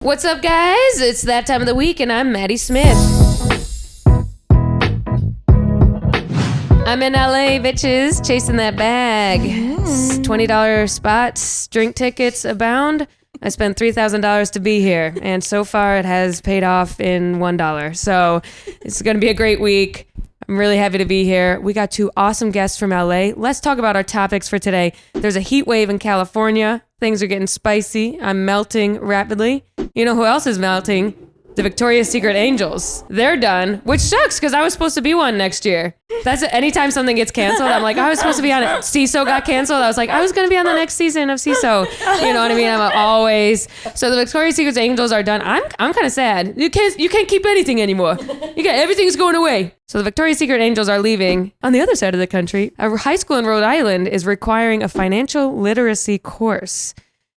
What's up, guys? It's that time of the week, and I'm Maddie Smith. I'm in LA, bitches, chasing that bag. $20 spots, drink tickets abound. I spent $3,000 to be here, and so far it has paid off in $1. So it's going to be a great week. I'm really happy to be here. We got two awesome guests from LA. Let's talk about our topics for today. There's a heat wave in California. Things are getting spicy. I'm melting rapidly. You know who else is melting? The Victoria's Secret Angels. They're done, which sucks because I was supposed to be one next year. That's it. Anytime something gets canceled, I'm like, I was supposed to be on it. CISO got canceled. I was like, I was going to be on the next season of CISO. You know what I mean? I'm always. So the Victoria's Secret Angels are done. I'm kind of sad. You can't keep anything anymore. Everything's going away. So the Victoria's Secret Angels are leaving. On the other side of the country, a high school in Rhode Island is requiring a financial literacy course,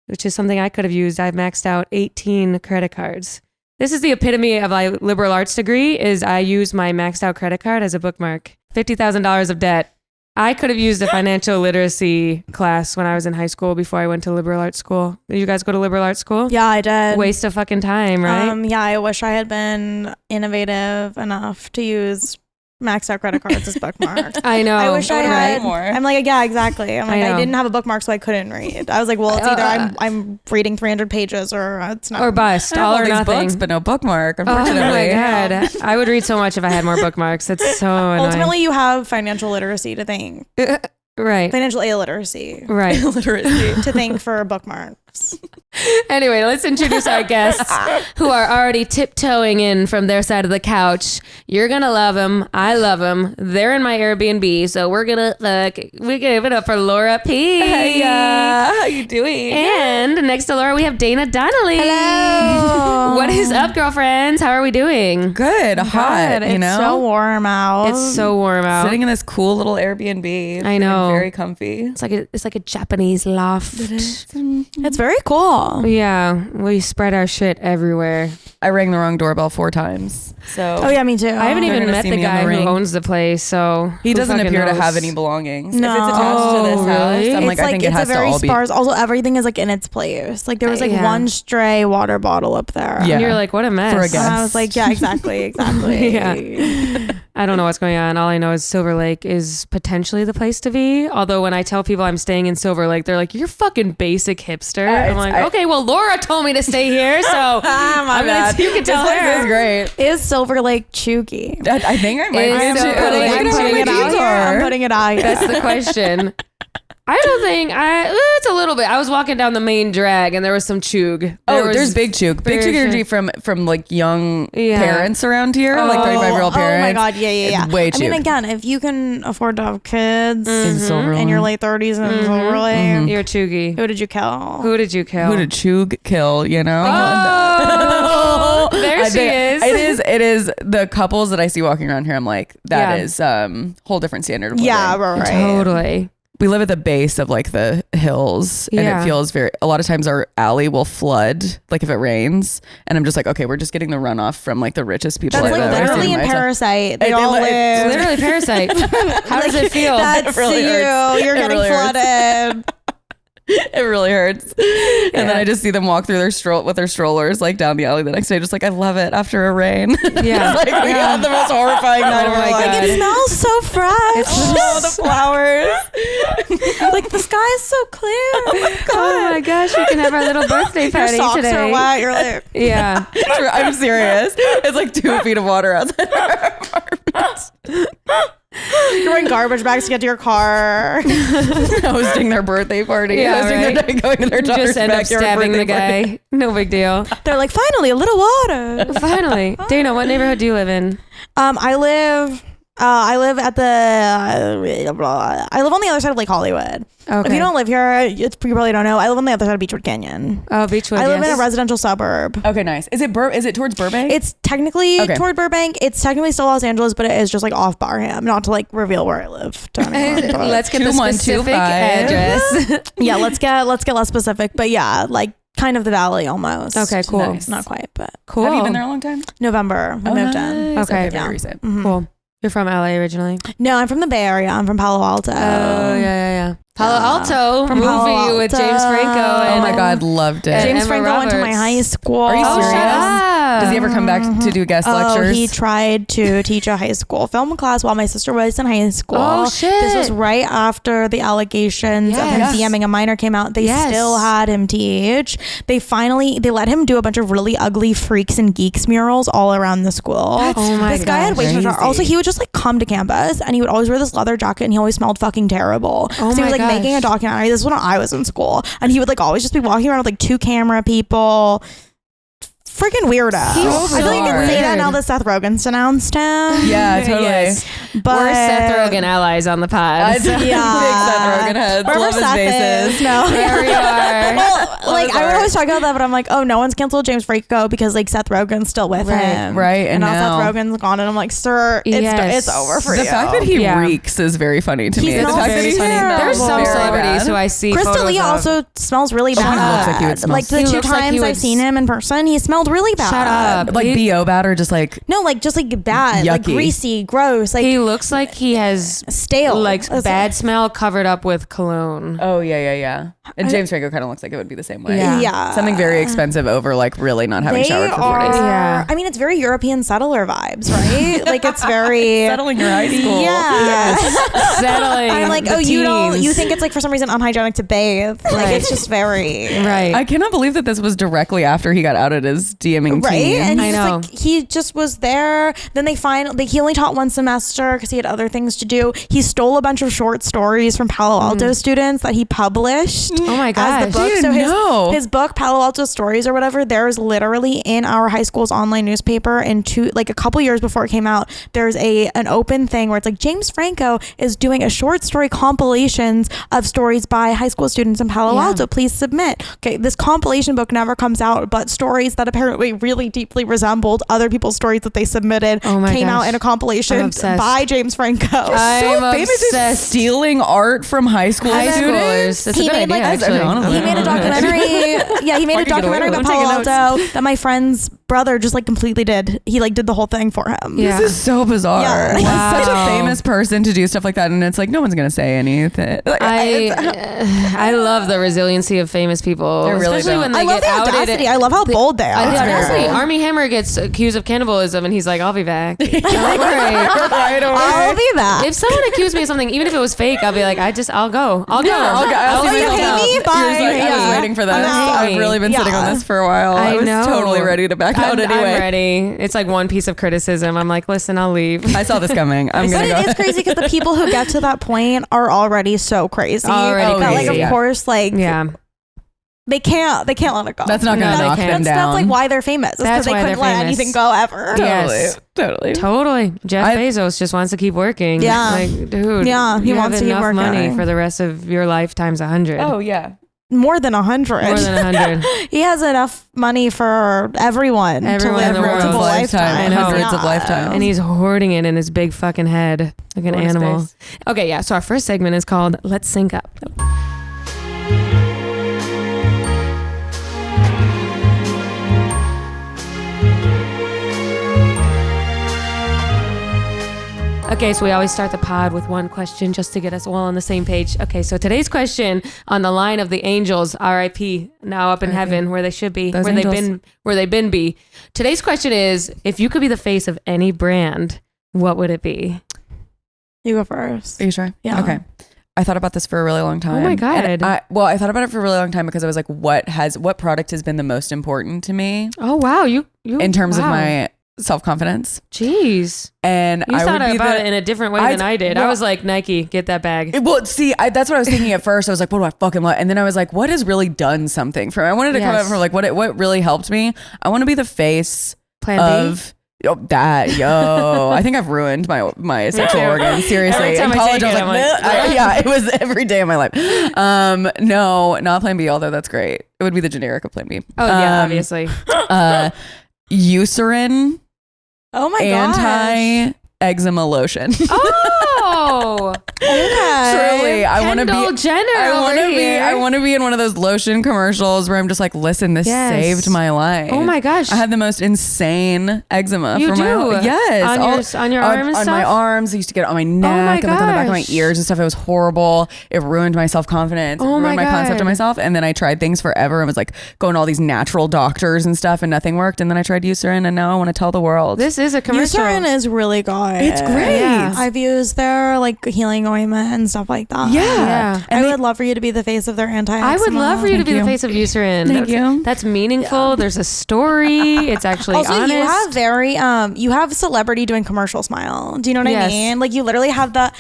which is something I could have used. I've maxed out 18 credit cards. This is the epitome of my liberal arts degree, is I use my maxed out credit card as a bookmark. $50,000 of debt. I could have used a financial literacy class when I was in high school before I went to liberal arts school. Did you guys go to liberal arts school? Yeah, I did. Waste of fucking time, right? Yeah, I wish I had been innovative enough to use maxed out credit cards as bookmarks. I know. I wish I had more. I'm like, yeah, exactly. I'm like, I I know. didn't have a bookmark, so I couldn't read. I was like, well, it's either I'm reading 300 pages or it's not. Or bust. I have All or these nothing. books, but no bookmark, Oh unfortunately. my God. I would read so much if I had more bookmarks. It's so annoying. Ultimately, you have financial literacy to thank. Right. Financial illiteracy Right. Literacy. to thank for bookmarks. Anyway, let's introduce our guests who are already tiptoeing in from their side of the couch. You're going to love them. I love them. They're in my Airbnb, so we're going to we give it up for Laura P. Hey, how you doing? And next to Laura, we have Dana Donnelly. Hello. What is up, girlfriends? How are we doing? Good, hot, It's you know? so warm out. It's so warm out. Sitting in this cool little Airbnb. I know. Feeling very comfy. It's like a Japanese loft. It's very cool. Yeah, we spread our shit everywhere. I rang the wrong doorbell 4 times. So Oh yeah, me too. I haven't They're even gonna met see the me on guy the who ring. owns the place, so he who doesn't fucking appear to knows? have any belongings. No. If it's attached to this Oh, house, really? I'm It's like, I think it it's has a to very all be. sparse. Also, everything is like in its place. Like there was like Yeah. one stray water bottle up there. Yeah. And you're like, what a mess. For a And I was guest. like, yeah, exactly. Yeah. I don't know what's going on. All I know is Silver Lake is potentially the place to be. Although when I tell people I'm staying in Silver Lake, they're like, you're fucking basic hipster. I'm like, okay, well, Laura told me to stay here, so my bad. you can tell This place is her. great. Is Silver Lake chuggy? I think I might Is be into Silver it. Lake I'm chuggy? putting it out here. I'm putting it out here. That's the question. I don't think it's a little bit. I was walking down the main drag and there was some chug. There's big chug. Big chug energy from like young parents around here, like 35-year-old parents. Oh my god, yeah. It's way I mean, chug. again, if you can afford to have kids In Silver in your Lake. late 30s and Silver Lake, You're chuggy. who did you kill? Who did you kill? Who did chug kill, you know? Oh, there she is. It is the couples that I see walking around here. I'm like, that Yeah. is whole different standard of living. Yeah, right. Totally. We live at the base of like the hills, and Yeah. it feels a lot of times our alley will flood, like if it rains, and I'm just like, okay, we're just getting the runoff from like the richest people. That's I've like ever literally seen in my life. Parasite. They They all li- live. Literally Parasite. How does it feel? That's really you. hurts. You're It getting really hurts. flooded. It really hurts. And then I just see them walk through with their strollers like down the alley the next day. Just like, I love it after a rain. Yeah. Like we had the most horrifying night of Oh our my life. God. It smells so fresh. Oh, the flowers. Like the sky is so clear. Oh my gosh, we can have our little birthday Your party socks today. are wet. You're like, Yeah. I'm serious. It's like 2 feet of water outside our apartment. you're wearing garbage bags to get to your car. Hosting their birthday party. Yeah, Hosting right. their, going to their daughter's Just end up backyard stabbing the birthday party. guy. No big deal. They're like, finally, a little water. Finally. Dana, what neighborhood do you live in? I live at the. I live on the other side of Lake Hollywood. Okay. If you don't live here, you probably don't know. I live on the other side of Beechwood Canyon. Oh, Beechwood. I live in yes. a residential suburb. Okay, nice. Is it towards Burbank? It's technically Okay. toward Burbank. It's technically still Los Angeles, but it is just like off Barham. Not to like reveal where I live to anyone, but- Let's get the 2125. specific address. yeah, let's get less specific. But yeah, like kind of the valley almost. Okay, cool. Nice. Not quite, but Cool. Have you been there a long time? November we moved in. Okay. Very Yeah. recent. Mhm. Cool. You're from LA originally. No, I'm from the Bay Area. I'm from Palo Alto. Oh, yeah. Palo Alto From movie Palo with Alto. James Franco. Oh And my God, loved it. And James Emma Franco went to my Roberts. high school. Are you Oh, serious? shut up. Does he ever come back to do guest lectures? He tried to teach a high school film class while my sister was in high school. Oh, shit. This was right after the allegations of him Yes. DMing a minor came out. They Yes. still had him teach. They let him do a bunch of really ugly Freaks and Geeks murals all around the school. Oh my This guy had way too much. crazy. Also, he would just like come to campus and he would always wear this leather jacket and he always smelled fucking terrible. Oh so he my was like making a gosh. documentary. This is when I was in school, and he would like always just be walking around with like 2 camera people. Freaking weirdo. He's I feel like you so can say that weird. now that Seth Rogen's denounced him. Yeah, totally. Yes. But We're Seth Rogen allies on the pod. Yeah. Big Seth Rogen heads. Wherever Love his Seth bases. is. No. There we are. Well, like his I would art. always talk about that, but I'm like, oh, no one's canceled James Franco because like Seth Rogen's still with Right, him, right, and now now- Seth Rogen's gone, and I'm like, sir, it's Yes. it's over for The you. fact that he Yeah. reeks is very funny to me. He The smells fact that very he funny. smells There's some very celebrities bad. who I see Chris photos D'Elia of. also smells really Oh, he bad. looks like he would smell Like the He 2 looks like he times would I've seen him in person, he smelled really bad. Shut up. like He- BO bad or just like No, like just like bad, like Yucky. greasy, gross, like He looks like he has stale, like That's- bad smell covered up with cologne. oh yeah. And James Franco kind of looks like it would be the same way. Yeah. Yeah, Something very expensive over like really not having They showered for 4 are. days. Yeah. I mean, it's very European settler vibes, right? Like it's very Settling your high school. Yeah. Settling. I'm like, the oh, you teens. think it's like for some reason unhygienic to bathe? Like Right. it's just very Right. I cannot believe that this was directly after he got outed as DMing right. teens. And I he's know. like, he just was there. Then they find like he only taught 1 semester because he had other things to do. He stole a bunch of short stories from Palo Alto students that he published. Oh my As gosh. the book. Dude, So no. his book, Palo Alto Stories or whatever, there's literally in our high school's online newspaper and a couple years before it came out, there's an open thing where it's like James Franco is doing a short story compilations of stories by high school students in Palo Yeah. Alto. Please submit. Okay, this compilation book never comes out, but stories that apparently really deeply resembled other people's stories that they submitted Oh my came gosh. out in a I'm compilation obsessed. by James Franco. I'm so famous at obsessed. stealing art from high school High students. schoolers. That's a He good made, idea, like, actually. He made a documentary. Yeah, he made a Mark, you get away documentary with about it. I'm Palo taking Alto that my friend's brother just like completely did. He like did the whole thing for him. Yeah. This is so bizarre. Yeah. Like, Wow. such a famous person to do stuff like that, and it's like no one's gonna say anything. Like, I love the resiliency of famous people, They really especially don't. when they I love get the outed. audacity. I love how bold they are. The very audacity. bold. Armie Hammer gets accused of cannibalism, and he's like, "I'll be back. Don't worry." right away. I'll be that. If someone accused me of something, even if it was fake, I'll be like, I'll go. I'll go. I'll Oh, see you what hate else. me? You're Bye. just like, I was Yeah. waiting for this. I'm out. I've really been sitting on Yeah. this for a while. I was know. totally ready to back out I'm anyway. ready. It's like one piece of criticism. I'm like, listen, I'll leave. I saw this coming. I'm But gonna it go. is crazy because the people who get to that point are already so crazy. Already that, like, crazy. of course, like Yeah. they can't let it go. That's not gonna No, they knock can't. them That's down. like why they're famous. It's That's because they why couldn't they're let famous. anything go ever. Yeah. Totally. Yes. Totally. Jeff I- Bezos just wants to keep working. Yeah. Like, dude. Yeah, he you wants have to keep enough money working. for the rest of your life times 100. Oh yeah. More than 100. More than 100. He has enough money for everyone, Everyone to in live the world. multiple Lifetime. I know. lifetimes. Hundreds of lifetimes. And he's hoarding it in his big fucking head like an Bonus animal. days. Okay, yeah. So our first segment is called Let's Sync Up. Okay, so we always start the pod with one question just to get us all on the same page. Okay, so today's question on the line of the angels, R.I.P. now up in heaven where they should be, Those where angels. they've been be. Today's question is, if you could be the face of any brand, what would it be? You go first. Are you sure? Yeah. Okay. I thought about this for a really long time. Oh my God. And I thought about it for a really long time because I was like, what product has been the most important to me Oh wow, you in terms of wow. my self-confidence? Jeez. And You I thought would be about it in a different way than I did. I well- was like, Nike, get that bag. Well, see, that's what I was thinking at first. I was like, what do I fucking love? And then I was like, what has really done something for me? I wanted to come Yes. up from like, what really helped me? I want to be the face Plan B. of I think I've ruined my sexual too. organs. Seriously. Every time In I college, take I was it, like, I'm like, yeah, it was every day of my life. No, not Plan B, although that's great. It would be the generic of Plan B. Oh yeah, obviously. Eucerin Oh my gosh. anti-eczema lotion. Oh, Wow. Truly, I want to be Kendall Jenner over here. I want to be in one of those lotion commercials where I'm just like, listen, this Yes. saved my life. Oh my gosh. I had the most insane eczema You for do? my yes On your arm and on stuff? my arms. I used to get it on my neck and like on the back of my gosh. ears and stuff. It was horrible. It ruined my self confidence. Oh ruined my my concept God. of myself. And then I tried things forever and was like going to all these natural doctors and stuff, and nothing worked. And then I tried Eucerin, and now I want to tell the world. This is a commercial. Eucerin is really good. It's great. Yeah. I've used their like healing ointment and stuff like that. Yeah. I would love for you to be the face of their anti-eczema. I would love for you to Thank be you. the face of Eucerin. Thank you. That's meaningful. There's a story. It's actually Also, honest. you have very you have celebrity doing commercial smile. Do you know what Yes. I mean? Like you literally have the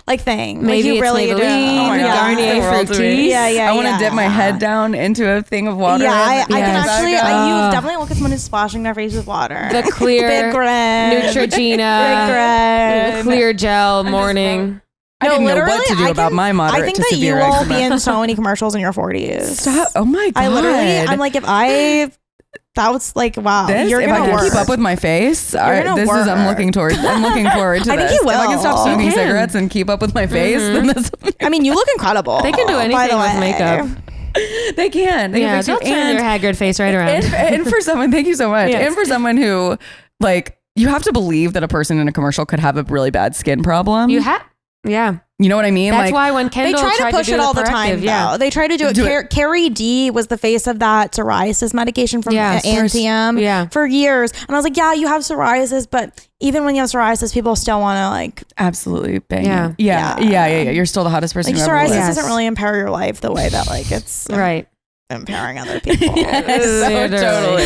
like thing. Maybe like, you it's really do. Maybelline, Oh my God, Garnier it's the world to me. Fructis. Yeah, I want to dip my head down into a thing of water. Yeah, I and can Yes. actually. back up. You definitely look at someone who's splashing their face with water. The clear Big grin. Neutrogena, Big grin. clear gel morning. I didn't know what literally, to do about my moderate I think to that you severe will eczema. be in so many commercials in your 40s. Stop. Oh my God. I literally, I'm like, that was like, wow, this, you're if gonna I can work. keep up with my face, gonna I'm work. looking forward to I this. think you If I can stop will. smoking You can. cigarettes and keep up with my face, then this, I mean, you look incredible. They can do by anything the with way. makeup. they can. They Yeah, can fix you. they'll turn your haggard face right around. And for someone, thank you so much. Yes. And for someone who, like, you have to believe that a person in a commercial could have a really bad skin problem. Yeah. You know what I mean? That's like, why when They Kendall try tried to push do it all the corrective, time, yeah. though. They try to do it. Do it. Carrie D was the face of that psoriasis medication from Yeah, Antium yeah. for years. And I was like, yeah, you have psoriasis, but even when you have psoriasis, people still want to like, absolutely bang. Yeah. Yeah. You're still the hottest person like who ever psoriasis lived. Yes. doesn't really impair your life the way that like it's Right. impairing other people. Yes, so Literally.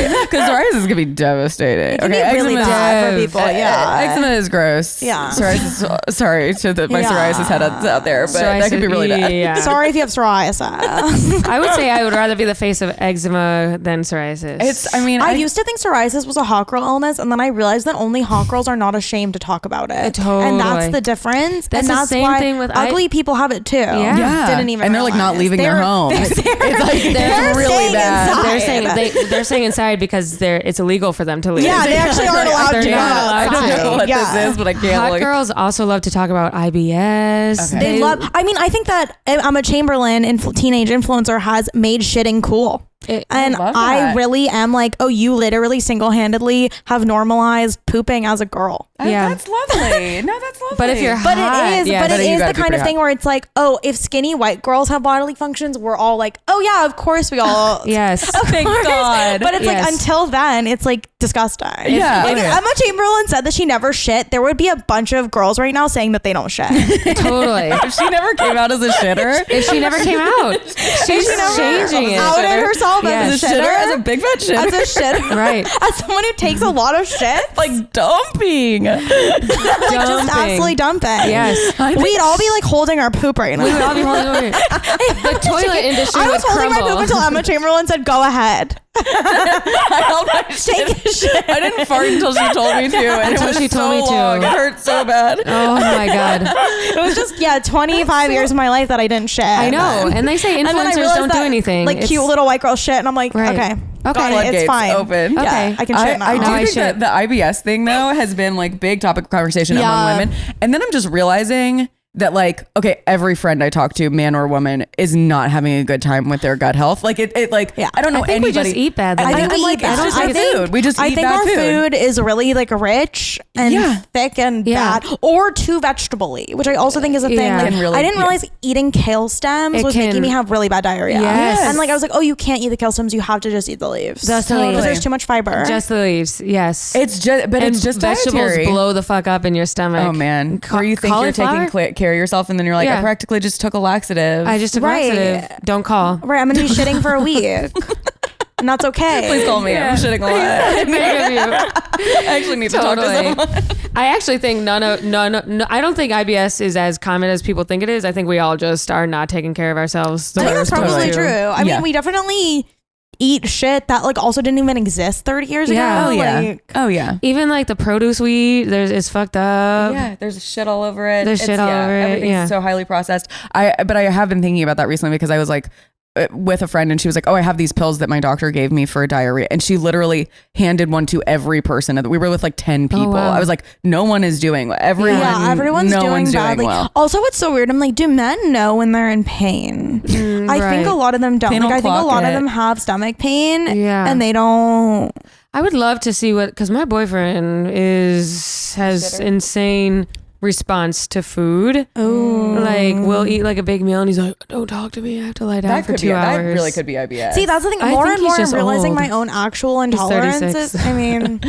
totally. Because psoriasis can be devastating. It can be really eczema- bad for people. Yeah. Eczema is gross. Yeah. Psoriasis, sorry to my Yeah. psoriasis head out there, but that could be really bad. Yeah. Sorry if you have psoriasis. I would say I would rather be the face of eczema than psoriasis. I used to think psoriasis was a hot girl illness, and then I realized that only hot girls are not ashamed to talk about it. And that's Totally. the difference. That's and the that's same why thing with ugly people have it too. Yeah. Didn't even and they're like not realize. leaving their They're- home. It's like They're it's really staying bad. inside. they're staying inside because it's illegal for them to leave. Yeah, they actually aren't allowed They're to. not allowed I don't know what Yeah. this is, but I can't. Hot like, girls also love to talk about IBS. Okay. They love. I mean, I think that Emma Chamberlain, teenage influencer, has made shitting cool. And love I that. really am like, oh, you literally single-handedly have normalized pooping as a girl. Yeah. That's lovely. No, that's lovely. But if you're But hot, it is, yeah, but but it you is gotta the be kind of pretty thing where it's like, oh, if skinny white girls have bodily functions, we're all like, oh yeah, of course we all. yes. thank God. But it's like Yes. until then, it's like disgusting. Yeah. If Yeah. Emma Chamberlain said that she never shit, there would be a bunch of girls right now saying that they don't shit. Totally. if she never came out as a shitter, If she never came out, she's changing it. Outed herself Yes. as a shitter. as a big fat shitter, As a shitter. Right. As someone who takes a lot of shit. like dumping. Just absolutely dumping. Yes. We'd all be like holding our poop right now. We would all be holding over. The toilet industry I would was holding my poop crumble. until Emma Chamberlain said, go ahead. I held my Take a shit. I didn't fart until she told me to. And Until it was she told so me to. long. It hurt so bad. Oh my God. It was just, 25 years of my life that I didn't shit. I know. And they say And then I influencers realized don't do that, anything. Like It's- cute little white girl shit. And I'm like, Right. okay. Okay. Got it. Floodgates It's fine. open. Yeah, Okay. I can shit now. I do Now I think should. that the IBS thing though has been like big topic of conversation Yeah. among women. And then I'm just realizing that like, okay, every friend I talk to, man or woman, is not having a good time with their gut health. Like it like, Yeah. I don't know I think anybody. we just eat bad. I though. think we I'm like, eat it's bad. just I our think- food. We just I eat think bad our food. food is really like rich and Yeah. thick and Yeah. bad, or too vegetable-y, which I also think is a thing. Yeah. Like, Can really- I didn't yeah. realize eating kale stems It was can- making me have really bad diarrhea. Yes. And like I was like, oh, you can't eat the kale stems. You have to just eat the leaves. Just the Because leaves. there's too much fiber. Just the leaves. Yes. It's just, but and it's just vegetables dietary. blow the fuck up in your stomach. Oh man, Ca- or you think you're cauliflower? taking care of yourself, and then you're like, Yeah. I practically just took a laxative. I just took Right. laxative. Don't call. Right, I'm gonna be shitting for a week, and that's okay. Please call me. Yeah. I'm shitting a lot. I beg of you. I actually need to talk to Totally. someone. I actually think no, I don't think IBS is as common as people think it is. I think we all just are not taking care of ourselves. the I think way that's we're supposed probably to. true. I Yeah. mean, we definitely eat shit that like also didn't even exist 30 years Yeah. ago. Oh yeah. Like, Oh yeah. Even like the produce we eat, it's fucked up. Yeah, there's shit all over it. There's shit all over it, Everything's yeah. so highly processed. But I have been thinking about that recently because I was like, with a friend and she was like, oh, I have these pills that my doctor gave me for diarrhea. And she literally handed one to every person. We were with like 10 people. wow. I was like, no one is doing well. Everyone's everyone's doing badly. well. Also, what's so weird, I'm like, do men know when they're in pain? I think right. a lot of them don't. Pain Like, will I think a clock lot of it. them have stomach pain Yeah. and they don't. I would love to see because my boyfriend has insane response to food. Oh. Like we'll eat like a big meal and he's like, don't talk to me, I have to lie down for 2 hours. That really could be IBS. See, that's the thing. I More think and he's more, I'm just realizing old. my own actual He's 36. intolerances. I mean,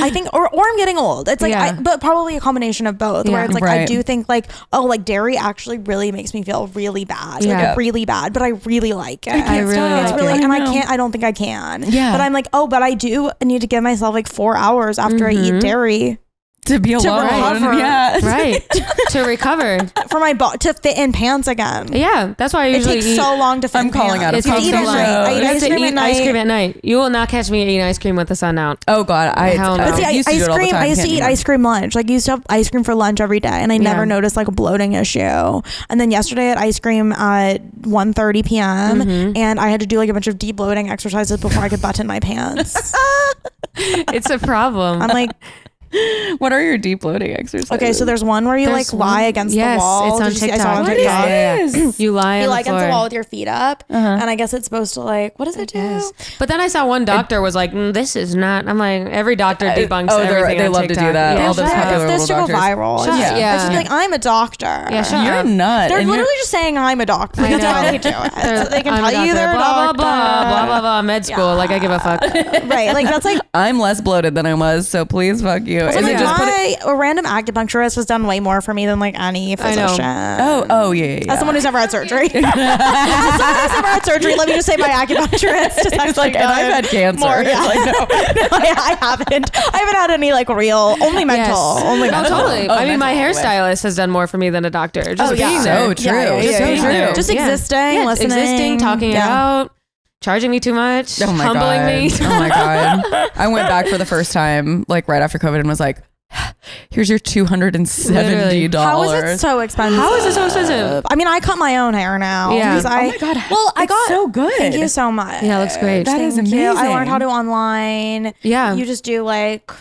I think, or I'm getting old. It's like, Yeah. but probably a combination of both. Where Yeah. it's like, I Right. do think like, oh, like dairy actually really makes me feel really bad, Yeah. like really bad. But I really like it. I really It's like really, it. and I I know. can't. I don't think I can. Yeah. But I'm like, oh, but I do need to give myself like 4 hours after I eat dairy to be alone. recover. Yeah. Right. To recover. for my to fit in pants again. Yeah. That's why I It usually takes eat. so long to fit. I'm in calling pants. out a It's You pump eat at show. night. I You eat have ice to cream eat at night. ice cream at night. You will not catch me eating ice cream with the sun out. Oh God, Hell no. But see, used to do it all the ice time, cream. I used to can't eat anymore. ice cream lunch. Like, I used to have ice cream for lunch every day, and I never noticed like a bloating issue. And then yesterday I had ice cream at 1:30 p.m. and I had to do like a bunch of de-bloating exercises before I could button my pants. It's a problem. I'm like, What are your deep loading exercises? okay, so there's one where you There's like lie one- against yes, the wall. it's on Did you see- I saw it TikTok. on What TikTok. Yeah. You lie You on lie the against floor. the wall with your feet up, and I guess it's supposed to like, what does it do? Yes. But then I saw one doctor was like, this is not. I'm like, every doctor debunks oh, they're- everything they on love to do TikTok. that. Yeah. All those Shut up. popular This little to go doctors. viral. Shut It's up. just- Yeah. It's just like, I'm a doctor. Yeah, shut You're up. a nut. They're and you're- literally just saying I'm a doctor. I That's know. how they do it. They're- They can I'm a tell you doctor. they're a blah, doctor. blah, blah, blah, med school. Like, I give a fuck. Right. Like, that's like, I'm less bloated than I was, so please fuck you. also, Is like it just put it- a random acupuncturist has done way more for me than like any I know. physician. Oh yeah. As someone who's never had surgery. As someone who's never had surgery, let me just say my acupuncturist just It's like, and I've had cancer. More, yeah. Like, no. No, I haven't. I haven't had any like real, only mental. Yes. Only No, mental. totally. Oh, I mean, my mental, hairstylist has done more for me than a doctor. Just Oh, yeah. being So there. true. Yeah, yeah, So yeah, true. yeah. Just existing, Yeah, listening. existing, talking it Yeah. out, charging me too much, Oh my humbling God. me. Oh my God. I went back for the first time, like right after COVID, and was like, here's your $270. How is it so expensive? How is it so expensive? I mean, I cut my own hair now. Yeah. because I, Oh my God. Well, I It's got so good. Thank you so much. Yeah, it looks great. That is Thank you. I amazing. learned how to online. Yeah. You just do like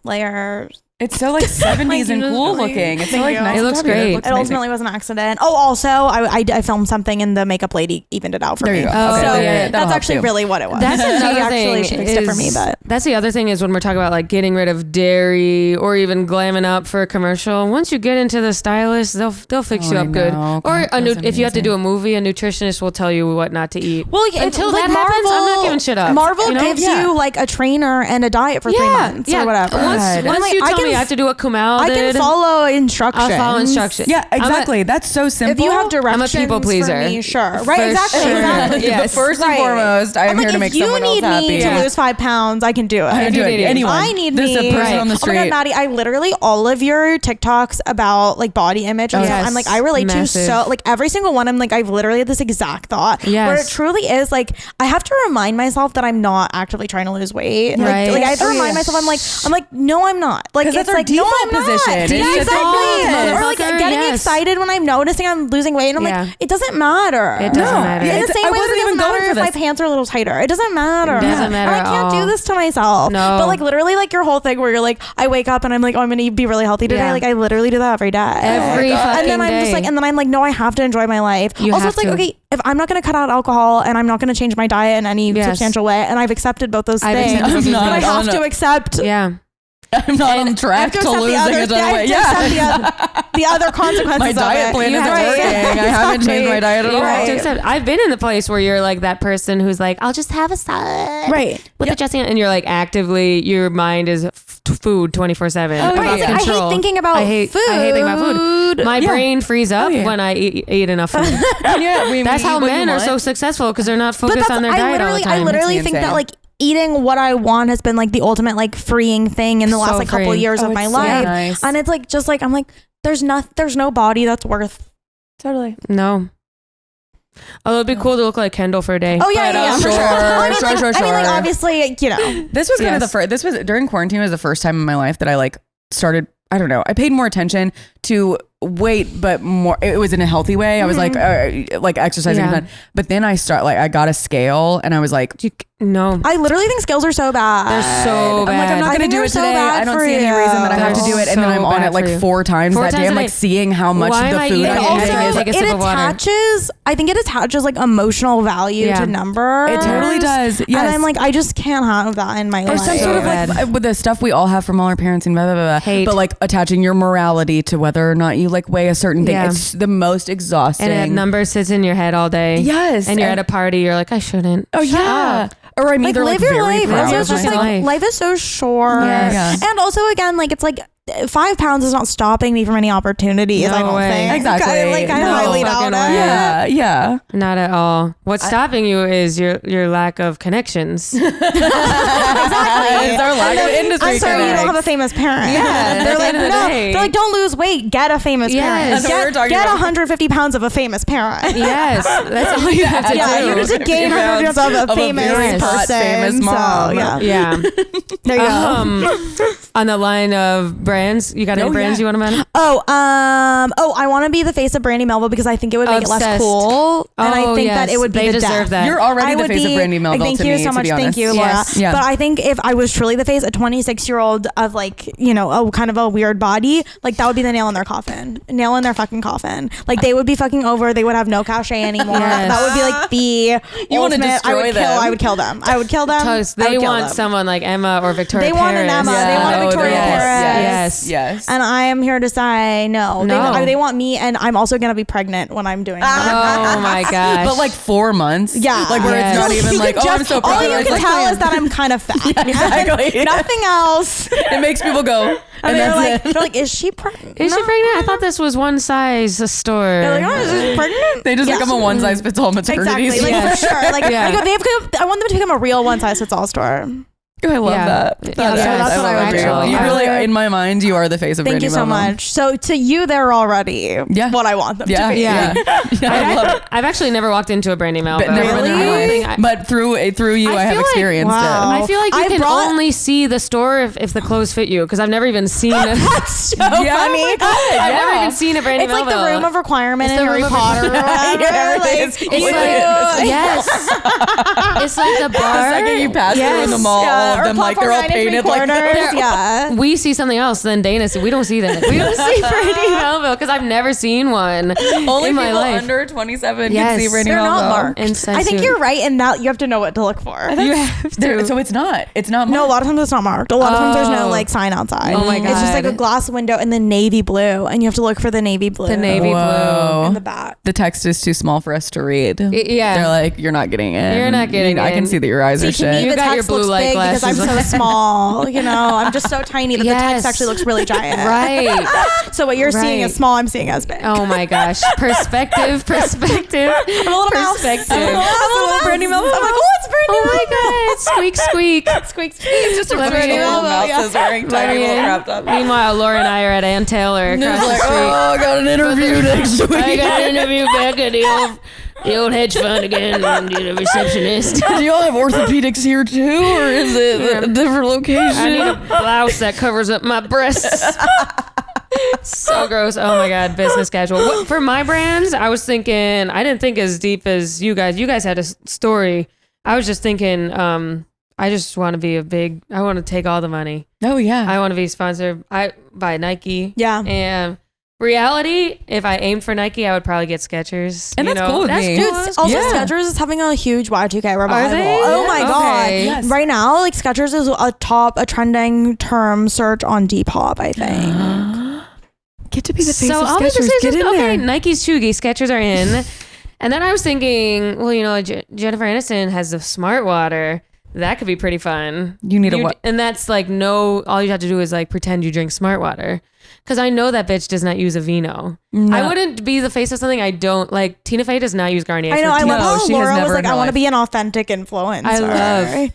layers. It's so like 70s and you just cool really- looking. It's so Thank like you. nice. It looks and heavy. great. looks It amazing. ultimately was an accident. Oh, also, I filmed something and the makeup lady evened it out for There me. you go. Oh, Okay. so yeah, yeah, that'll That's help actually too. really what it was. That's another actually, thing. she fixed it for me, but That's the other thing is when we're talking about like getting rid of dairy or even glamming up for a commercial. Once you get into the stylist, they'll fix Oh, you I up good. know. Or God, that's if you have to amazing. do a movie, a nutritionist will tell you what not to eat. well, yeah, Until like that happens, I'm not giving shit up. Marvel you know? gives Yeah. you like a trainer and a diet for 3 months or whatever. Once God. I'm like, you I tell can me I have to do what Kumail I did, can follow instructions. I'll follow instructions. Yeah, I'm a- exactly. That's so simple. If you have directions I'm a people pleaser. for me, sure. Right, For exactly. sure. exactly. Yes. First and Right. foremost, I'm here like, to make if you someone else need happy. me Yeah. to lose 5 pounds, I can do it. I can do you it. need it. Anyone. I need Just me. a person Right. on the Oh street. my God, Maddie, I literally, all of your TikToks about like body image and Oh, stuff, yes. I'm like, I relate Massive. to so, like every single one, I'm like, I've literally had this exact thought. Yes. Where it truly is like, I have to remind myself that I'm not actively trying to lose weight. Right. Like I have to Oh, remind yeah. myself, I'm like, no, I'm not. Like, 'Cause it's that's our like, no, default I'm not. position. It's Yeah, just exactly. default, Or like motherfucker, getting yes. excited when I'm noticing I'm losing weight. And I'm Yeah. like, it doesn't matter. It doesn't No. matter. Yeah, In the it's- same I way wasn't it even doesn't going matter for if my this. pants are a little tighter. It doesn't matter. It doesn't matter And I at can't all. do this to myself. No. But like literally like your whole thing where you're like, I wake up and I'm like, oh, I'm gonna be really healthy today. Yeah. Like I literally do that every day. Every fucking and then I'm just day. like, and then I'm like, no, I have to enjoy my life. You also, have it's like, to. okay, if I'm not gonna cut out alcohol and I'm not gonna change my diet in any Yes. substantial way, and I've accepted both those I've things, accepted both then those I things. have to accept. Yeah. I'm not on I track have to accept losing the other, a ton of I weight. have to Yeah. accept the other consequences My of diet it. plan You isn't have to- working. I haven't changed my diet at You all. have to accept. I've been in the place where you're like that person who's like, I'll just have a salad. Right. With the dressing, and you're like actively, your mind is food 24/7. Oh, about right. I hate control. thinking about I hate thinking about food. My Yeah. brain frees up Oh, yeah. when I eat enough food. Yeah, we That's eat how what you men are want. so successful because they're not But focused that's, on their diet all the time. I literally It's think insane. that like eating what I want has been like the ultimate like freeing thing in the last So like couple freeing. years Oh, of my it's so life. nice. And it's like just like I'm like there's no body that's worth. Totally. No. Although it'd be cool to look like Kendall for a day. Oh yeah, But, yeah, for sure, sure. I mean, sure, like, sure, I mean, like sure. obviously, you know. This was kind of the Yes. first. This was during quarantine. Was the first time in my life that I like started. I don't know. I paid more attention to weight, but more, it was in a healthy way. I was like exercising. Yeah. But then I got a scale and I was like, No. I literally think scales are so bad. They're so I'm like, I'm bad. not I going to think do they're it so today. bad I don't for see any you. reason that I have to They're do it. And then so I'm on bad it like for you. 4 times 4 that times day. a I'm day. like seeing how much Why am the I food eating I'm it? eating Also, is. take a sip it of water. attaches. I think it attaches like emotional value Yeah. to numbers. It totally does. Yes. And I'm like, I just can't have that in my Or life. some So sort of bad. like with the stuff we all have from all our parents and blah, blah, blah, blah. Hate. But like attaching your morality to whether or not you like weigh a certain thing. Yeah. It's the most exhausting. And a number sits in your head all day. Yes. And you're at a party, you're like, I shouldn't. Oh Shut yeah. up. Or I'm like either live like your very life. proud Also, of it's just myself. like life is so short. Yes. And also, again, like it's like 5 pounds is not stopping me from any opportunities. No I don't way. think. Exactly. I No highly fucking doubt it. way. Yeah. Not at all. What's stopping you is your lack of connections. Exactly. It's our lack of industry I'm sorry, you don't have a connects. famous parent. Yeah, they're at the like, end of the no, day. they're like, don't lose weight, get a famous Yes. parent. That's what we were talking Get about. 150 pounds of a famous parent. Yes, that's all you have to Yeah, do. you need to gain 150 pounds of a famous very hot, person. famous mom. So, yeah. Yeah. There you go. On the line of brands, you got any Oh, brands yeah. you want to mention? I want to be the face of Brandy Melville because I think it would make it less Obsessed. cool, and I Oh, think yes. that it would be They the deserve death. that. You're already I the would face of be- Brandy Melville Thank to you me, so to much. be Thank honest. you, Laura. Yes. Yeah. But I think if I was truly the face, a 26-year-old of like, you know, a kind of a weird body, like that would be the nail in their coffin. Nail in their fucking coffin. Like they would be fucking over. They would have no cachet anymore. Yes. That would be like the You wanna ultimate. destroy them. I would kill them. I would kill them. Because I they would kill want them. someone like Emma or Victoria They want an Paris. Emma. They want a Oh, Victoria yes, Paris. Yes. And I am here to say no. No. They want me, and I'm also gonna be pregnant when I'm doing that. Oh my gosh. But like 4 months. Yeah. Like where Yes. it's not even You like, could oh, I'm just- so all pregnant. you It's can like, tell is that I'm kind of fat. exactly. Nothing else. It makes people go, and they're that's it. like, is she pregnant? Is she pregnant? I thought this was one size store. They're like, oh, is she pregnant? They just Yeah. become a one size fits all maternity. Exactly, like Yeah. for sure. Like, Yeah. I want them to become a real one size fits all store. I love Yeah. that. Yeah, That's so that's I what I love would it. do. You Yeah. really, in my mind, you are the face of Thank Brandy you so Melville. much. So to you, they're already what I want them to Yeah, be. yeah. I love it. I've actually never walked into a Brandy Melville. But never in Really? my I don't life. think I- But through you, I I have feel like- experienced wow. I feel like you I can brought- only see the store if the clothes fit you because I've never even seen it. That's so Yeah, funny. oh my God, I've never yeah. even seen a Brandy It's like Melville. the room of requirement It's in the Harry room of Potter or whatever. Yeah, Like, it's It's Ew. like, yes. It's like the bar. The second you pass through in the Yes. mall, all or of them like they're all platform 9 painted like corners. Yeah. We see something else than Dana. So we don't see that. We don't see Brandy Melville because I've never seen one only in my people life. under 27 Yes. can see Brandy They're not Melville. marked. And I think you're right in that you have to know what to look for. You have to. So it's not. It's not. No, a marked. lot of times it's not marked. A lot of times there's no Oh. like sign outside. Oh my It's just like a God. glass window and then navy blue, and you have to look for the navy blue. The navy Whoa. in the back. The text is too small for us to read. Yeah. They're like, you're not getting in. You're not getting I can in. see that your eyes are See, to me, shit. You the got your text blue looks light big because I'm glasses. so small. You know, I'm just so tiny that the Yes. text actually looks really giant. Right. So what you're seeing Right. is small. I'm seeing as big. Oh my gosh. Perspective. I'm a little mouse. Perspective. I'm a little Brandy Melville. I'm like, oh, it's Brandy Oh my Melville. god. Squeak, squeak. Squeak, squeak. It's just a Let Brandy me in. Melville. Mouses wearing Let tiny me little in. crop tops. Meanwhile, Laura and I are at Ann Taylor across the street. I got an interview next week. I got an interview back at the old hedge fund again. I'm the receptionist. Do y'all have orthopedics here too, or is it a different location? I need a blouse that covers up my breasts. So gross. Oh my god, business casual. What, for my brands, I was thinking, I didn't think as deep as you guys. You guys had a story. I was just thinking, I just want to be I want to take all the money. Oh yeah. I want to be sponsored by Nike. Yeah. And reality, if I aimed for Nike, I would probably get Skechers. And You that's know, cool with that's me. cool. Dude, also Yeah. Skechers is having a huge Y2K revival. Are they? Oh my god! Okay. Yes. Right now, like Skechers is a trending term search on Depop. I think. Get to be the face So of I'll just Skechers. say Get in okay, there. Nike's chuggy, Skechers are in. And then I was thinking, well, you know, Jennifer Aniston has the Smart Water. That could be pretty fun. You need a what? And that's like all you have to do is like pretend you drink Smart Water. Because I know that bitch does not use a vino. No. I wouldn't be the face of something I don't like. Tina Fey does not use Garnier. I know. I for love tea. how she has Laura was never like, in "I her want to life. be an authentic influencer." I love-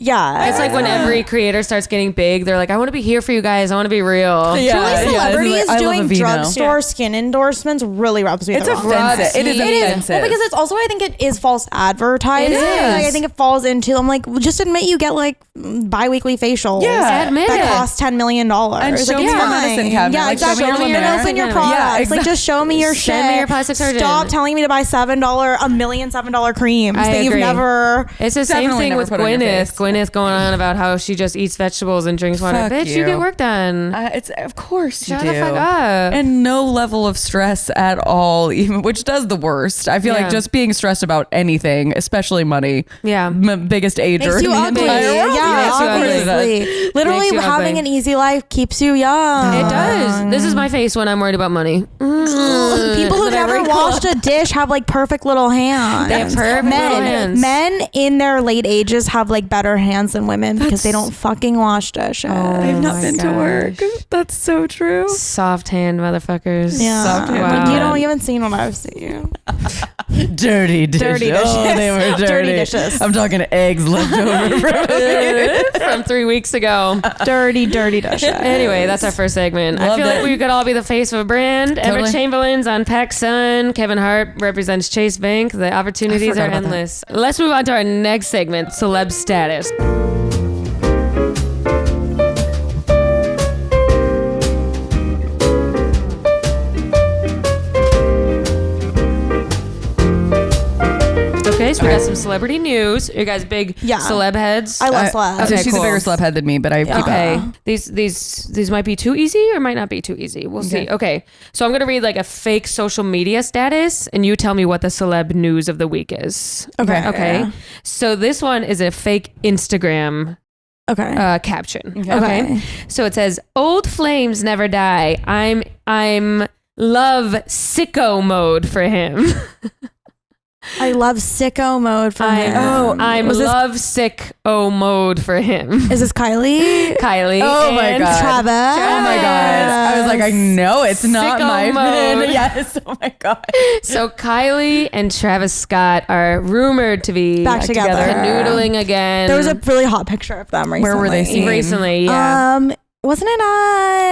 Yeah. It's like when every creator starts getting big, they're like, I want to be here for you guys. I want to be real. Yeah. Truly celebrities I love doing Aveeno. drugstore skin endorsements really rubs me It's the wrong way. offensive. It is It is. offensive. Well, because it's also, I think it is false advertising. It is. Like, I think it falls into, I'm like, well, just admit you get like bi-weekly facials. Yeah. Admit That it. cost $10 million. And show me your medicine cabinet. Yeah, Like, show me exactly. your Show me limiter. your Yeah, products. exactly. Like, just show me your shit. Send me your plastic surgeon. Stop telling me to buy $7 creams I that you've agree. never. It's the same Definitely thing never with put on your face. Gwyneth going on about how she just eats vegetables and drinks water. Fuck Bitch, you you. get work done. It's of course Shut you the do. fuck up. And no level of stress at all, even which does the worst. I feel Yeah. like just being stressed about anything, especially money. Yeah. Biggest ager Makes you in the ugly. entire world. Yeah, Makes you ugly. obviously. Literally, Makes you having ugly. an easy life keeps you young. It does. This is my face when I'm worried about money. People who When I never wrinkle. washed a dish have like perfect little hands. They have perfect little hands. Men in their late ages have like better hands than women because they don't fucking wash dishes. I've not my been to work. gosh. That's so true. Soft hand motherfuckers. Yeah, Soft hand. but you Wow. don't even seen what I've seen. Dirty dishes. Dirty Oh, dishes. they were dirty. Dirty dishes. I'm talking eggs left over from From 3 weeks ago. Dirty dishes. Anyway, that's our first segment. I Loved feel like it. we could all be the face of a brand. Emma Totally. Chamberlain's on PacSun. Kevin Hart represents Chase Bank. The opportunities forgot are about that. endless. Let's move on to our next segment, celeb status. Okay, so we got some celebrity news. You guys big Yeah. celeb heads? I love celebs. Okay, She's cool. a bigger celeb head than me, but I keep Okay. up. These might be too easy or might not be too easy. We'll see. Okay. So I'm going to read like a fake social media status and you tell me what the celeb news of the week is. Okay. Okay. So this one is a fake Instagram Okay. caption. Okay. So it says, "Old flames never die. I'm love sicko mode for him." I love sicko mode for him. I'm Was this- love sick mode for him. Is this Kylie? Kylie. Oh my and God. Travis. Oh my god! I was like, I know it's not Sicko my mode. mode. Yes. Oh my god. So Kylie and Travis Scott are rumored to be Back together. canoodling again. There was a really hot picture of them recently. Where were they seen? recently, yeah. Wasn't it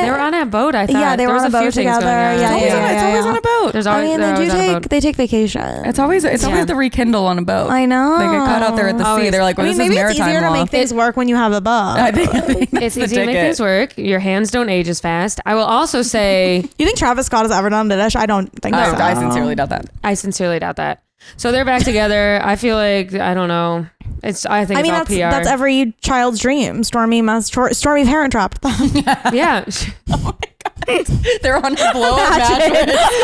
they were on a boat, I thought. Yeah, they There were was on a a few boat things together. going on. Yeah, It's always on a boat. There's I always, mean, they're they do always on a boat. they take vacation. It's always the rekindle on a boat. I know. They get caught out there at the sea. Always. They're like, well, I mean, this is maybe it's maritime easier to law. make things work when you have a boat. I think It's easy to make things work. Your hands don't age as fast. I will also say, You think Travis Scott has ever done a dish? I don't think so. I sincerely doubt that. I sincerely doubt that. So they're back together. I feel like, I don't know. I think I mean, it's all that's PR. every child's dream. Stormy Parent Trap. Yeah. They're on a blow mattress.